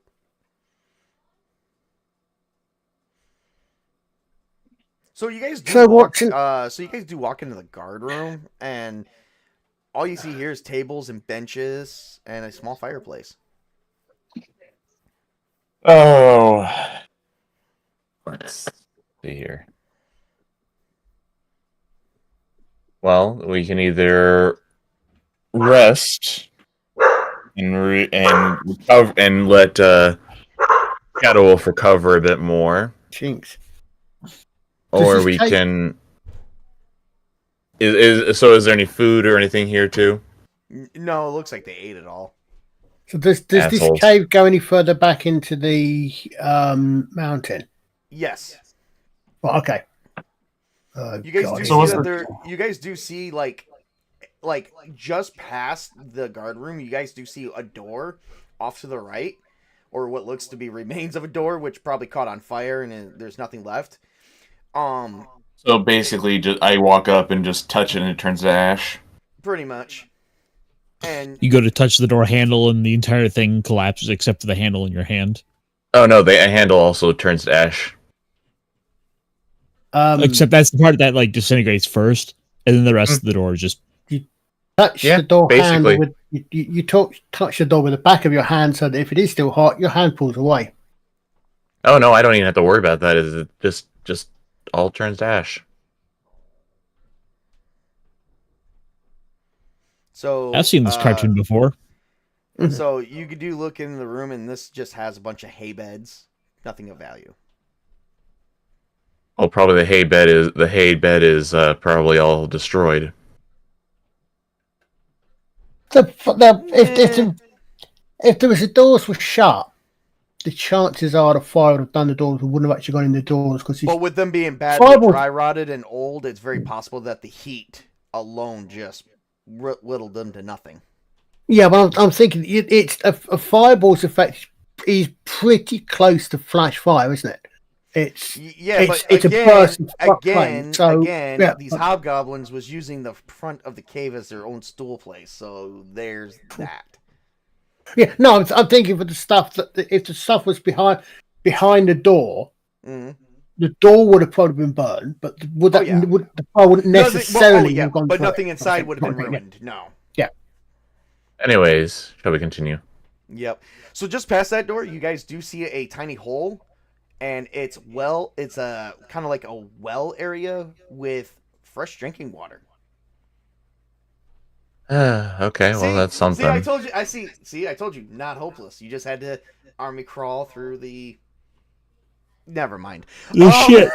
So you guys do So walk. what's So you guys do walk into the guard room, and all you see here is tables and benches and a small fireplace. Oh. Let's see here. Well, we can either rest and recover and let Shadow Wolf recover a bit more, Jinx. or this we take- can. Is there any food or anything here too? No, it looks like they ate it all. So does this Assholes. cave go any further back into the mountain? Yes. Well, okay. Oh, You guys God. do So see what's that the- there. You guys do see like just past the guard room. You guys do see a door off to the right, or what looks to be remains of a door, which probably caught on fire and there's nothing left. So basically, I walk up and just touch it and it turns to ash. Pretty much. And You go to touch the door handle, and the entire thing collapses except for the handle in your hand. Oh no, the handle also turns to ash. Except that's the part that like disintegrates first, and then the rest of the door is just. touch Yeah, the door handle basically. with you touch the door with the back of your hand, so that if it is still hot, your hand pulls away. Oh no, I don't even have to worry about that. It just all turns to ash. so I've seen this cartoon before. So you do look in the room, and this just has a bunch of hay beds. Nothing of value. Well, probably the hay bed is probably all destroyed. If the doors were shut, the chances are the fire would have done the doors and wouldn't have actually gone in the doors because But with them being badly Fireballs- dry rotted and old, it's very possible that the heat alone just whittled them to nothing. yeah, but I'm thinking it's a fireball's effect is pretty close to flash fire, isn't it? It's But it's again, a burst of flame, again, these yeah. hobgoblins was using the front of the cave as their own stool place. So there's that. Yeah, no, I'm thinking for the stuff that if the stuff was behind the door, Mhm. the door would have probably been burned, but would that Oh, yeah. would the fire wouldn't necessarily have gone but through nothing it. inside Okay, would have been okay, ruined. No. Anyways, shall we continue? Yep. So just past that door, you guys do see a tiny hole, and it's a kind of like a well area with fresh drinking water. Okay, well that's something. See, I told you. I told you, not hopeless. You just had to army crawl through the. Never mind. Shit.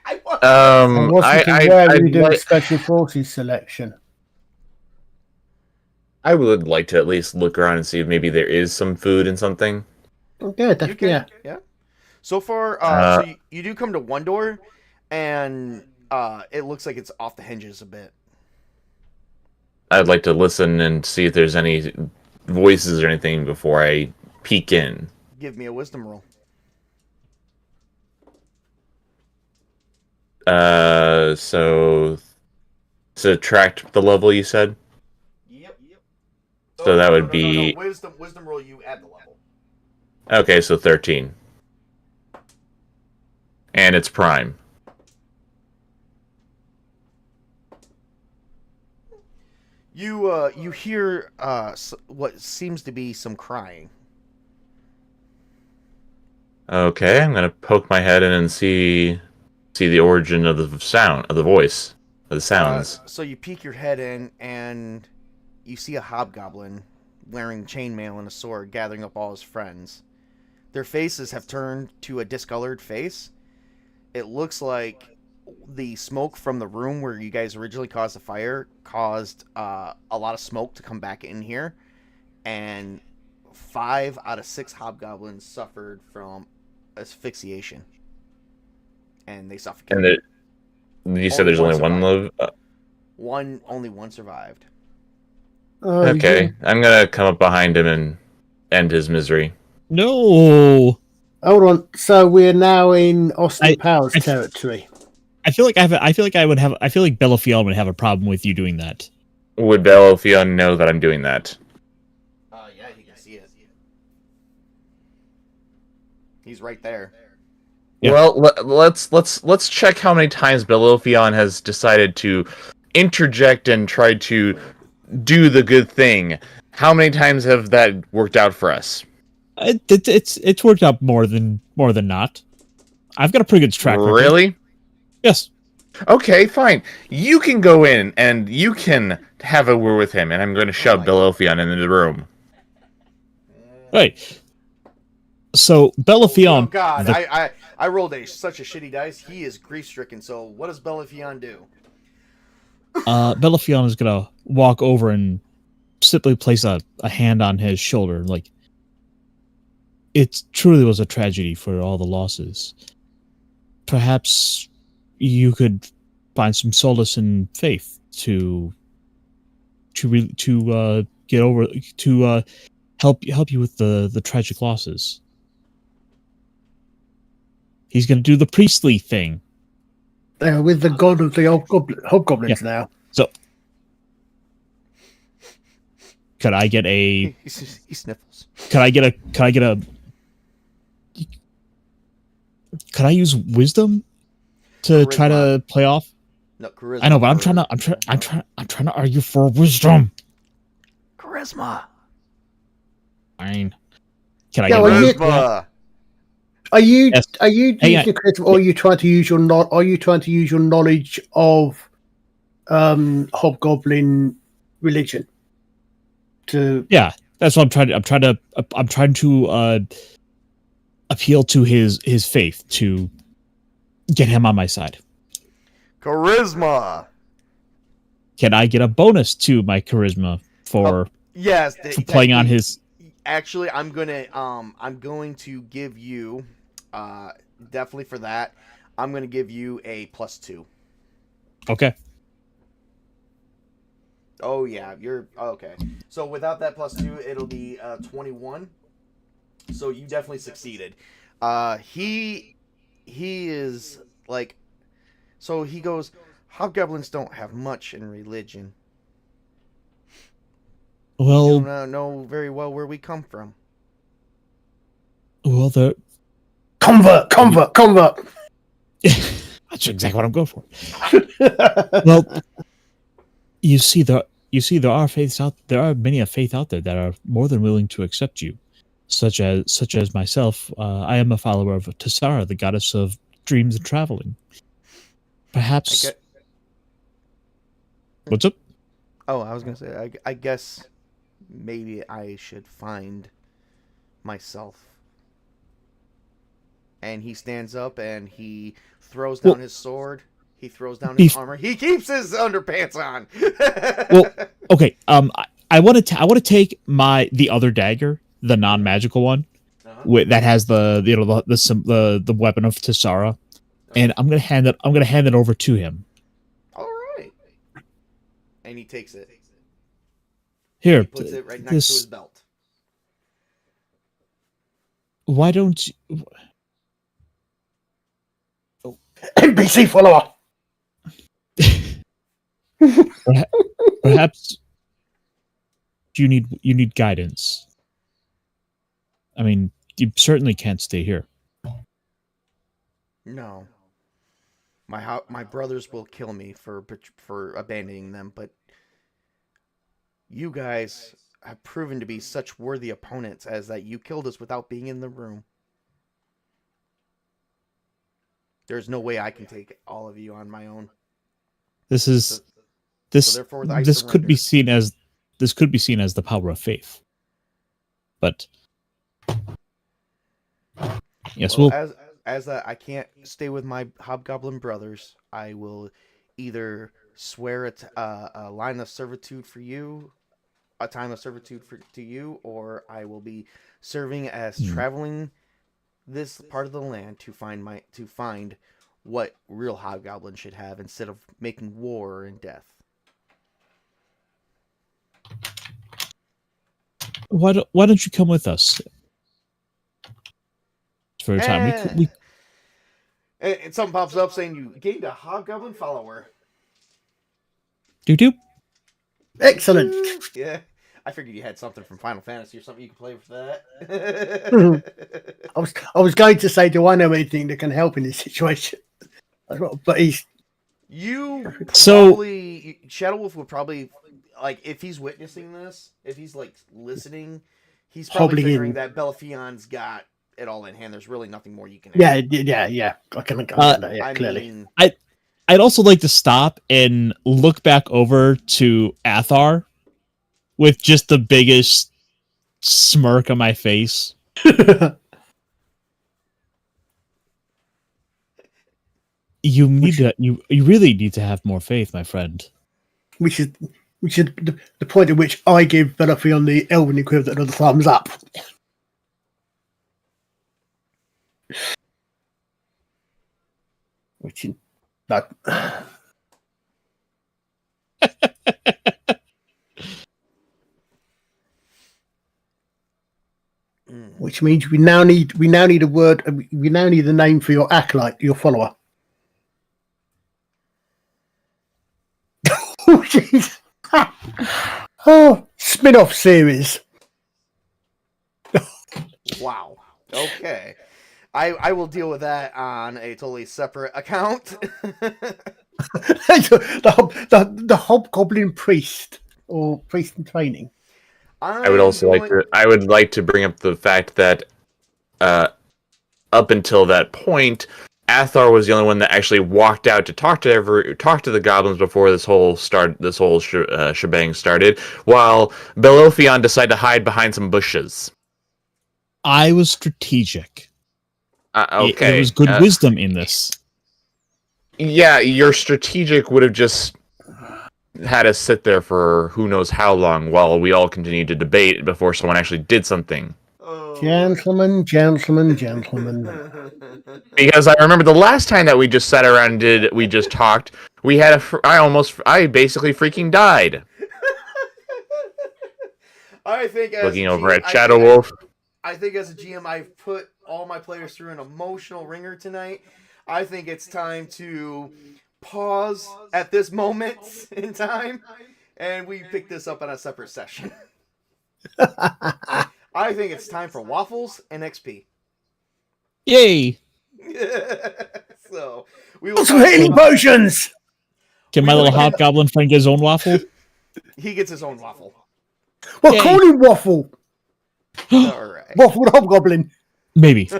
I want- And what's where I'd we do like- special forces selection? I would like to at least look around and see if maybe there is some food and something. Yeah, You definitely. can, Yeah. yeah. So far, so you do come to one door, and it looks like it's off the hinges a bit. I'd like to listen and see if there's any voices or anything before I peek in. Give me a wisdom roll. So subtract the level you said. Yep. So that would be no. Wisdom roll. You add the level. okay. So 13, and it's prime. You hear what seems to be some crying. Okay, I'm gonna poke my head in and see the origin of the sound of the voice of the sounds. So you peek your head in and you see a hobgoblin wearing chainmail and a sword gathering up all his friends. Their faces have turned to a discolored face. It looks like the smoke from the room where you guys originally caused the fire caused a lot of smoke to come back in here, and 5 out of 6 hobgoblins suffered from asphyxiation, and they suffocated. And you said there's only one live. Only one survived. Okay, I'm gonna come up behind him and end his misery. No. Hold on. So we're now in Austin Powers territory. I feel like I feel like Bellafion would have a problem with you doing that. Would Bellafion know that I'm doing that? Yeah, he can see it. He's right there. Yeah. Well, let's check how many times Bellafion has decided to interject and try to do the good thing. How many times have that worked out for us? It's worked out more than not. I've got a pretty good track record. Really? Yes. Okay, fine. You can go in and you can have a word with him, and I'm going to shove Bellafion into the room. Right. So Bellafion. Oh God, I rolled such a shitty dice. He is grief stricken. So what does Bellafion do? Bellafion is gonna walk over and simply place a hand on his shoulder, like, it truly was a tragedy for all the losses. Perhaps you could find some solace in faith to get over, to help you with the tragic losses. He's going to do the priestly thing. With the god of the hobgoblins now. So, could I get a? He sniffles. Could I use wisdom to try to play off? No, charisma. I know, but I'm trying to argue for wisdom. Charisma. Fine. Can I Yeah, get charisma? Are you Yes. using charisma, or are you trying to use your knowledge of hobgoblin religion to? Yeah, that's what I'm trying to. I'm trying to appeal to his faith to get him on my side. Charisma. Can I get a bonus to my charisma for Yes, for playing on his? Actually, I'm going to give you, definitely for that, I'm going to give you a +2. Okay. Oh yeah, you're okay. So without that +2, it'll be 21. So you definitely succeeded. He is like, so he goes, hobgoblins don't have much in religion. Well, You don't know very well where we come from. well, the Convert. that's exactly what I'm going for. Well, you see, there are faiths out. There are many a faith out there that are more than willing to accept you, such as myself. I am a follower of Tessara, the goddess of dreams and traveling. Perhaps. What's up? Oh, I was gonna say, I guess maybe I should find myself. And he stands up and he throws down his sword. He throws down his armor. He keeps his underpants on. Well, okay. I want to take the other dagger, the non-magical one, that has the weapon of Tessara. and I'm gonna hand it over to him. All right. And he takes it. Here, He puts it right next to his belt. Why don't you... NPC follower. Perhaps you need guidance. I mean, you certainly can't stay here. No. My brothers will kill me for abandoning them, but you guys have proven to be such worthy opponents as that you killed us without being in the room. There's no way I can take all of you on my own. This could be seen as the power of faith. But yes, well, as I can't stay with my hobgoblin brothers, I will either swear a line of servitude for you, a time of servitude to you, or I will be serving as traveling this part of the land to find what real hobgoblins should have instead of making war and death. Why don't you come with us for a time? And something pops up saying you gained a hobgoblin follower. Do. Excellent. Yeah, I figured you had something from Final Fantasy or something you could play for that. I was going to say, do I know anything that can help in this situation? But Shadow Wolf would probably, like, if he's witnessing this, if he's like listening, he's probably figuring that Belafion's got it all in hand. There's really nothing more you can. Yeah. I can understand that. Yeah, clearly. I'd also like to stop and look back over to Athar with just the biggest smirk on my face. You really need to have more faith, my friend. Which is the point at which I give Belafion the Elven equivalent of the thumbs up. Which is no. Which means we now need a word. We now need a name for your acolyte, your follower. Oh, jeez. Oh, spin-off series. Wow. Okay. I will deal with that on a totally separate account. the Hobgoblin priest or priest in training. I would like to bring up the fact that up until that point, Athar was the only one that actually walked out to talk to the goblins before this whole shebang started, while Belophion decided to hide behind some bushes. I was strategic. Okay. There was good wisdom in this. Yeah, your strategic would have just had us sit there for who knows how long while we all continued to debate before someone actually did something. Gentlemen. Because I remember the last time that we just sat around and we just talked, we had I basically freaking died. I think looking over at Shadow Wolf. I think as a GM, I've put all my players through an emotional ringer tonight. I think it's time to pause at this moment in time, and we pick this up on a separate session. I think it's time for waffles and XP. Yay! So we will healing potions. Can my little hobgoblin friend get his own waffle? He gets his own waffle. Well, yay. Call him Waffle. All right. Waffle the Hobgoblin. Maybe.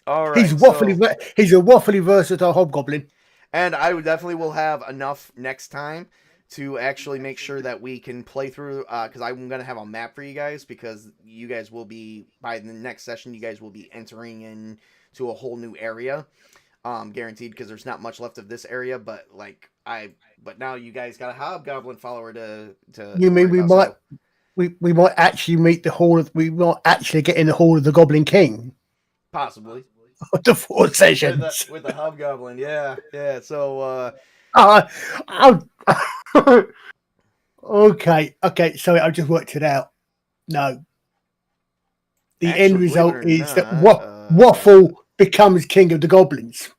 All right. He's waffly. He's a waffly versatile Hobgoblin. And I definitely will have enough next time to actually make sure that we can play through, because I'm going to have a map for you guys, because you guys will be, by the next session, you guys will be entering into a whole new area, guaranteed, because there's not much left of this area, but now you guys got a Hobgoblin follower to you mean we might actually meet we might actually get in the Hall of the Goblin King? Possibly. the 4 sessions. with the Hobgoblin. Yeah. So okay. Sorry, I just worked it out. No, the Actually, end believe result it or is that not, Waffle becomes king of the goblins.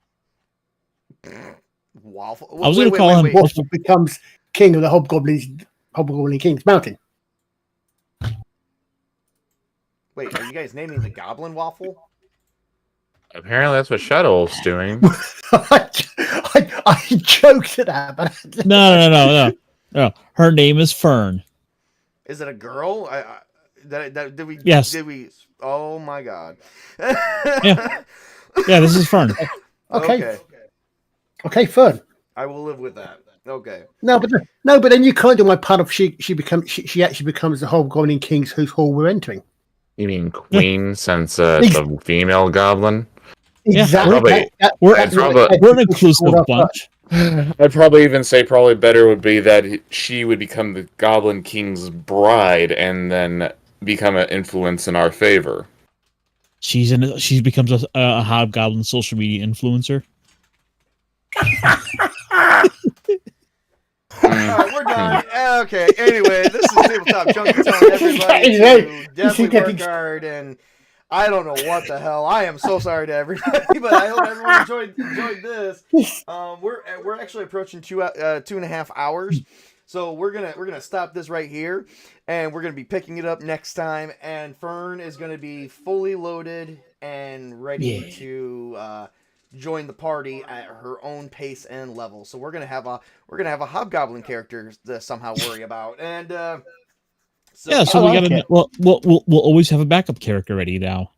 Waffle. I was going to call him Waffle becomes king of the Hobgoblin King's Mountain. Wait, are you guys naming the Goblin Waffle? Apparently, that's what Shadow Wolf's doing. I joked at that, but No. Her name is Fern. Is it a girl? Did we? Yes. Did we? Oh my God. Yeah, this is Fern. Okay, Fern. I will live with that. Okay. No, but then you kind of my part of she actually becomes the Hobgoblin King's whose hall we're entering. You mean Queen, since it's a female goblin? Exactly. We're an inclusive bunch. I'd probably even say better would be that she would become the Goblin King's bride and then become an influence in our favor. She becomes a Hobgoblin social media influencer. Alright, we're done. Okay, anyway, this is Tabletop Junkie telling everybody to definitely work hard, and I don't know what the hell. I am so sorry to everybody, but I hope everyone enjoyed this. We're actually approaching 2.5 hours, so we're gonna stop this right here, and we're gonna be picking it up next time. And Fern is gonna be fully loaded and ready to join the party at her own pace and level. So we're gonna have a Hobgoblin character to somehow worry about, and so we gotta. We'll always have a backup character ready now.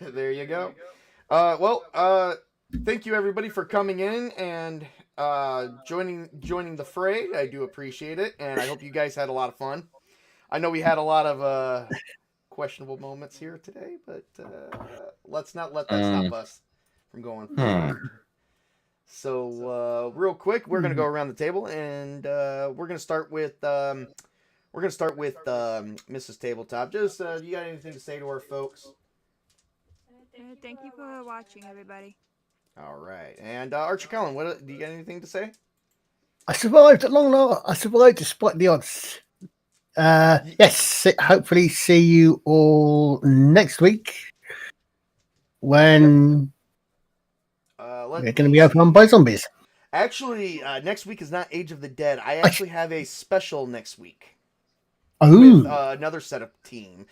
There you go. Thank you everybody for coming in and joining the fray. I do appreciate it, and I hope you guys had a lot of fun. I know we had a lot of questionable moments here today, but let's not let that stop us from going forward. So real quick, we're gonna go around the table, and we're gonna start with Mrs. Tabletop. Just you got anything to say to our folks? Thank you for watching, everybody. All right, and ArcherColin, what do you got anything to say? I survived at long last. I survived despite the odds. Yes, hopefully see you all next week when we're going to be overrun by zombies. Actually, next week is not Age of the Dead. I actually have a special next week with another set of team.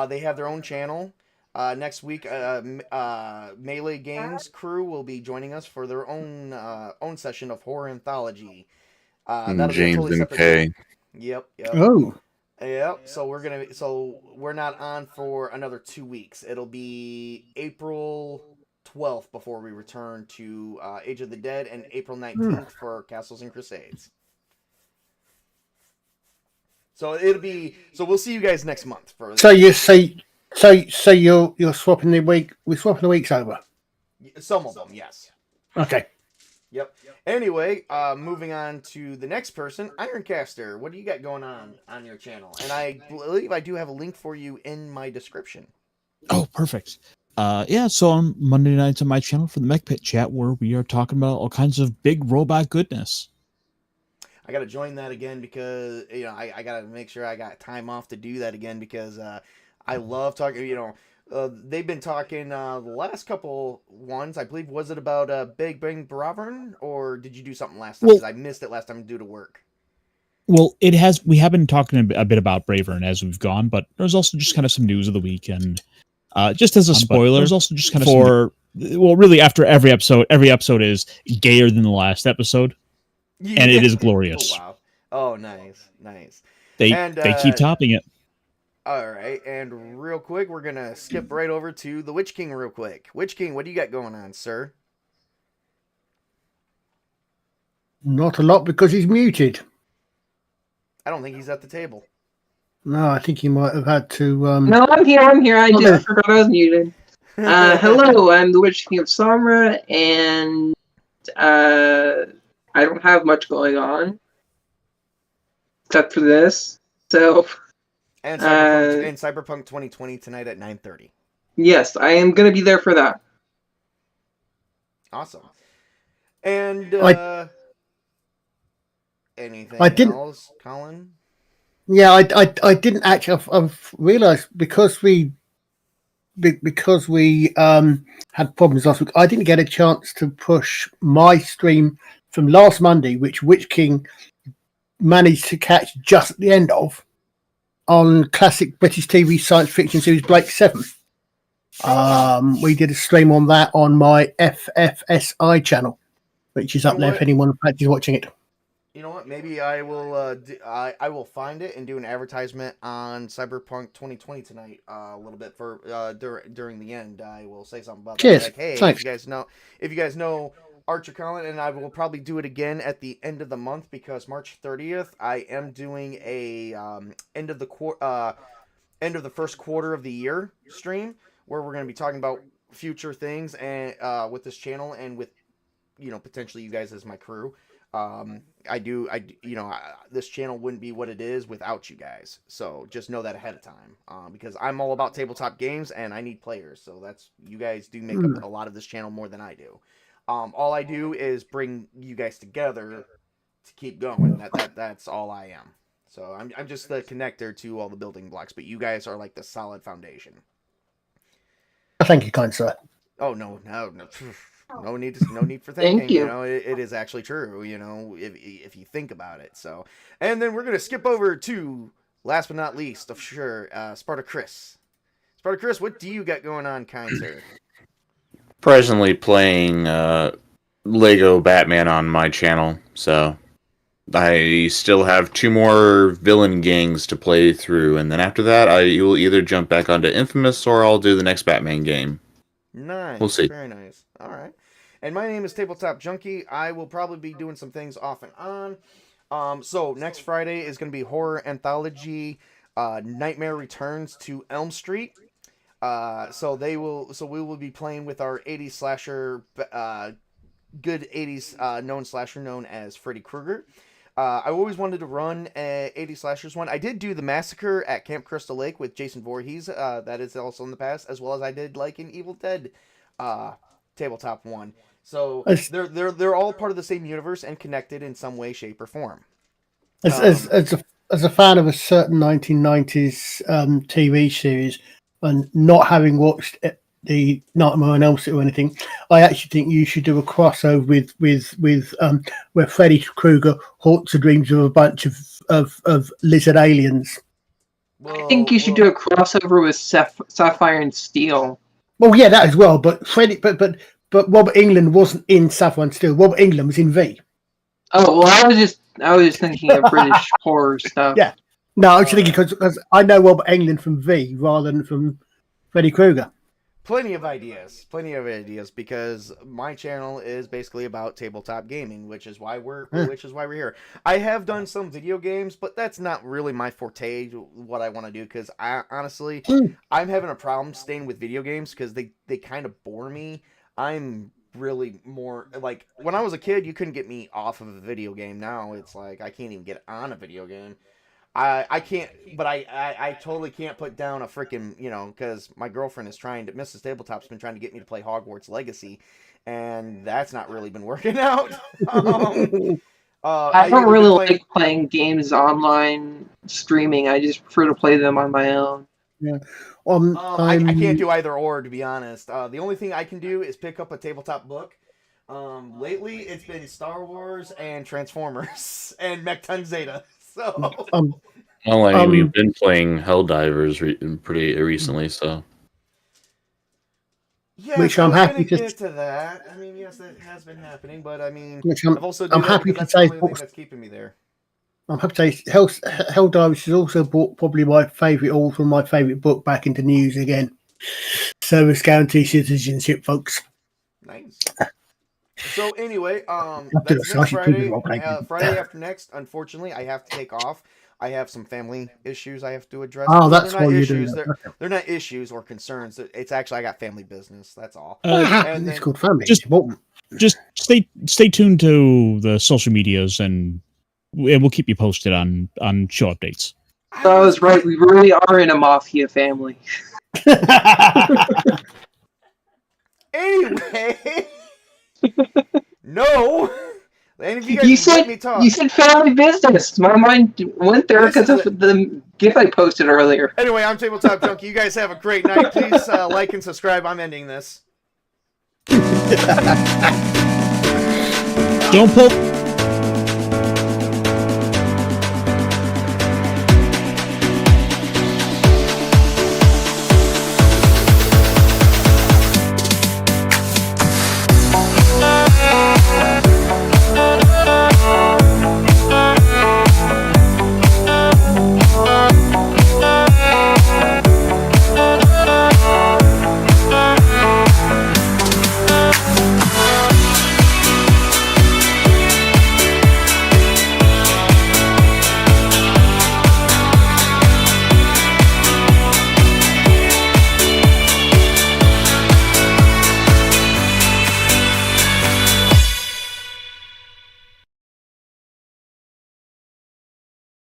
They have their own channel. Next week, Melee Games crew will be joining us for their own session of horror anthology. That'll be a totally separate thing. Yep. Oh. Yep. So we're not on for another 2 weeks. It'll be April 12th before we return to Age of the Dead, and April 19th for Castles and Crusades. So we'll see you guys next month for So you say you're swapping the week. We're swapping the weeks over. Some of them, yes. Okay. Yep. Anyway, moving on to the next person, Ironcaster. What do you got going on your channel? And I believe I do have a link for you in my description. Oh, perfect. So on Monday nights on my channel for the Mech Pit chat, where we are talking about all kinds of big robot goodness. I got to join that again because I got to make sure I got time off to do that again because I love talking. They've been talking the last couple ones. I believe was it about Big Bang Bravern, or did you do something last time? Because I missed it last time due to work. Well, we have been talking a bit about Bravern as we've gone, but there's also just kind of some news of the week and. Just as a spoiler, there's also just kind of really after every episode is gayer than the last episode, and it is glorious. Oh, wow. Oh, nice. They keep topping it. All right, and real quick, we're gonna skip right over to the Witch King real quick. Witch King, what do you got going on, sir? Not a lot because he's muted. I don't think he's at the table. No, I think he might have had to. No, I'm here. I forgot I was muted. Hello, I'm the Witch King of Samra, and I don't have much going on except for this. So, and Cyberpunk 2020 tonight at 9:30. Yes, I am going to be there for that. Awesome. And anything I didn't. else, Colin? Yeah, I didn't actually. I've realised because we had problems last week. I didn't get a chance to push my stream from last Monday, which Witch King managed to catch just at the end of, on classic British TV science fiction series Blake 7. We did a stream on that on my FFSI channel, which is up there if anyone is watching it. You know what? Maybe I will. I will find it and do an advertisement on Cyberpunk 2020 tonight. A little bit for during the end. I will say something about Cheers. that. Like, hey, Thanks. if you guys know ArcherColin, and I will probably do it again at the end of the month because March 30th I am doing a end of the first quarter of the year stream where we're going to be talking about future things and with this channel and with potentially you guys as my crew. This channel wouldn't be what it is without you guys. So just know that ahead of time, because I'm all about tabletop games and I need players. So you guys do make up a lot of this channel more than I do. All I do is bring you guys together to keep going. That's all I am. So I'm just the connector to all the building blocks, but you guys are like the solid foundation. Thank you, kind sir. Oh no. No need for thinking. Thank you. It is actually true. If you think about it. So, and then we're gonna skip over to last but not least, of sure, Spartacus. Spartacus, what do you got going on, kind sir? Presently playing Lego Batman on my channel, so I still have 2 more villain gangs to play through, and then after that, I will either jump back onto Infamous or I'll do the next Batman game. Nice. We'll see. Very nice. All right. And my name is Tabletop Junkie. I will probably be doing some things off and on. So next Friday is going to be horror anthology, Nightmare Returns to Elm Street. So we will be playing with our 80s slasher, good 80s known slasher known as Freddy Krueger. I always wanted to run a 80s slashers one. I did do the Massacre at Camp Crystal Lake with Jason Voorhees. That is also in the past, as well as I did like an Evil Dead tabletop one. So they're all part of the same universe and connected in some way, shape, or form. As a fan of a certain 1990s TV series, and not having watched the Nightmare on Elm Street or anything, I actually think you should do a crossover with where Freddy Krueger haunts the dreams of a bunch of lizard aliens. I think you should do a crossover with Sapphire and Steel. Well, yeah, that as well. But Freddy, but Robert Englund wasn't in Sapphire and Steel. Robert Englund was in V. Oh well, I was just thinking of British horror stuff. Yeah, no, I was thinking because I know Robert Englund from V rather than from Freddy Krueger. Plenty of ideas, because my channel is basically about tabletop gaming, which is why we're here. I have done some video games, but that's not really my forte. What I want to do, because honestly, I'm having a problem staying with video games because they kind of bore me. I'm really more like when I was a kid, you couldn't get me off of a video game. Now it's like I can't even get on a video game. I can't, but I totally can't put down a freaking, because my girlfriend is Mrs. Tabletop's been trying to get me to play Hogwarts Legacy, and that's not really been working out. I don't really like playing games online streaming. I just prefer to play them on my own. Yeah. I can't do either or, to be honest. The only thing I can do is pick up a tabletop book. Lately, it's been Star Wars and Transformers and Mech-10 Zeta. So, we've been playing Helldivers pretty recently, so. Yeah, which I'm happy to get to that. I mean, yes, that has been happening, but I mean, I'm happy to say that's keeping me there. I'm happy to say Helldivers has also brought probably my favourite author, my favourite book back into news again. Service guarantee citizenship, folks. Nice. So anyway, that's next Friday. Friday after next, unfortunately, I have to take off. I have some family issues I have to address. Oh, that's what you're doing. They're not issues or concerns. It's actually I got family business. That's all. And it's called family. Just stay tuned to the social medias, and we'll keep you posted on show updates. I was right. We really are in a mafia family. Anyway. man. If you guys let me talk. You said family business. My mind went there because of the GIF I posted earlier. Anyway, I'm Tabletop Junkie. You guys have a great night. Please like and subscribe. I'm ending this. Don't poke.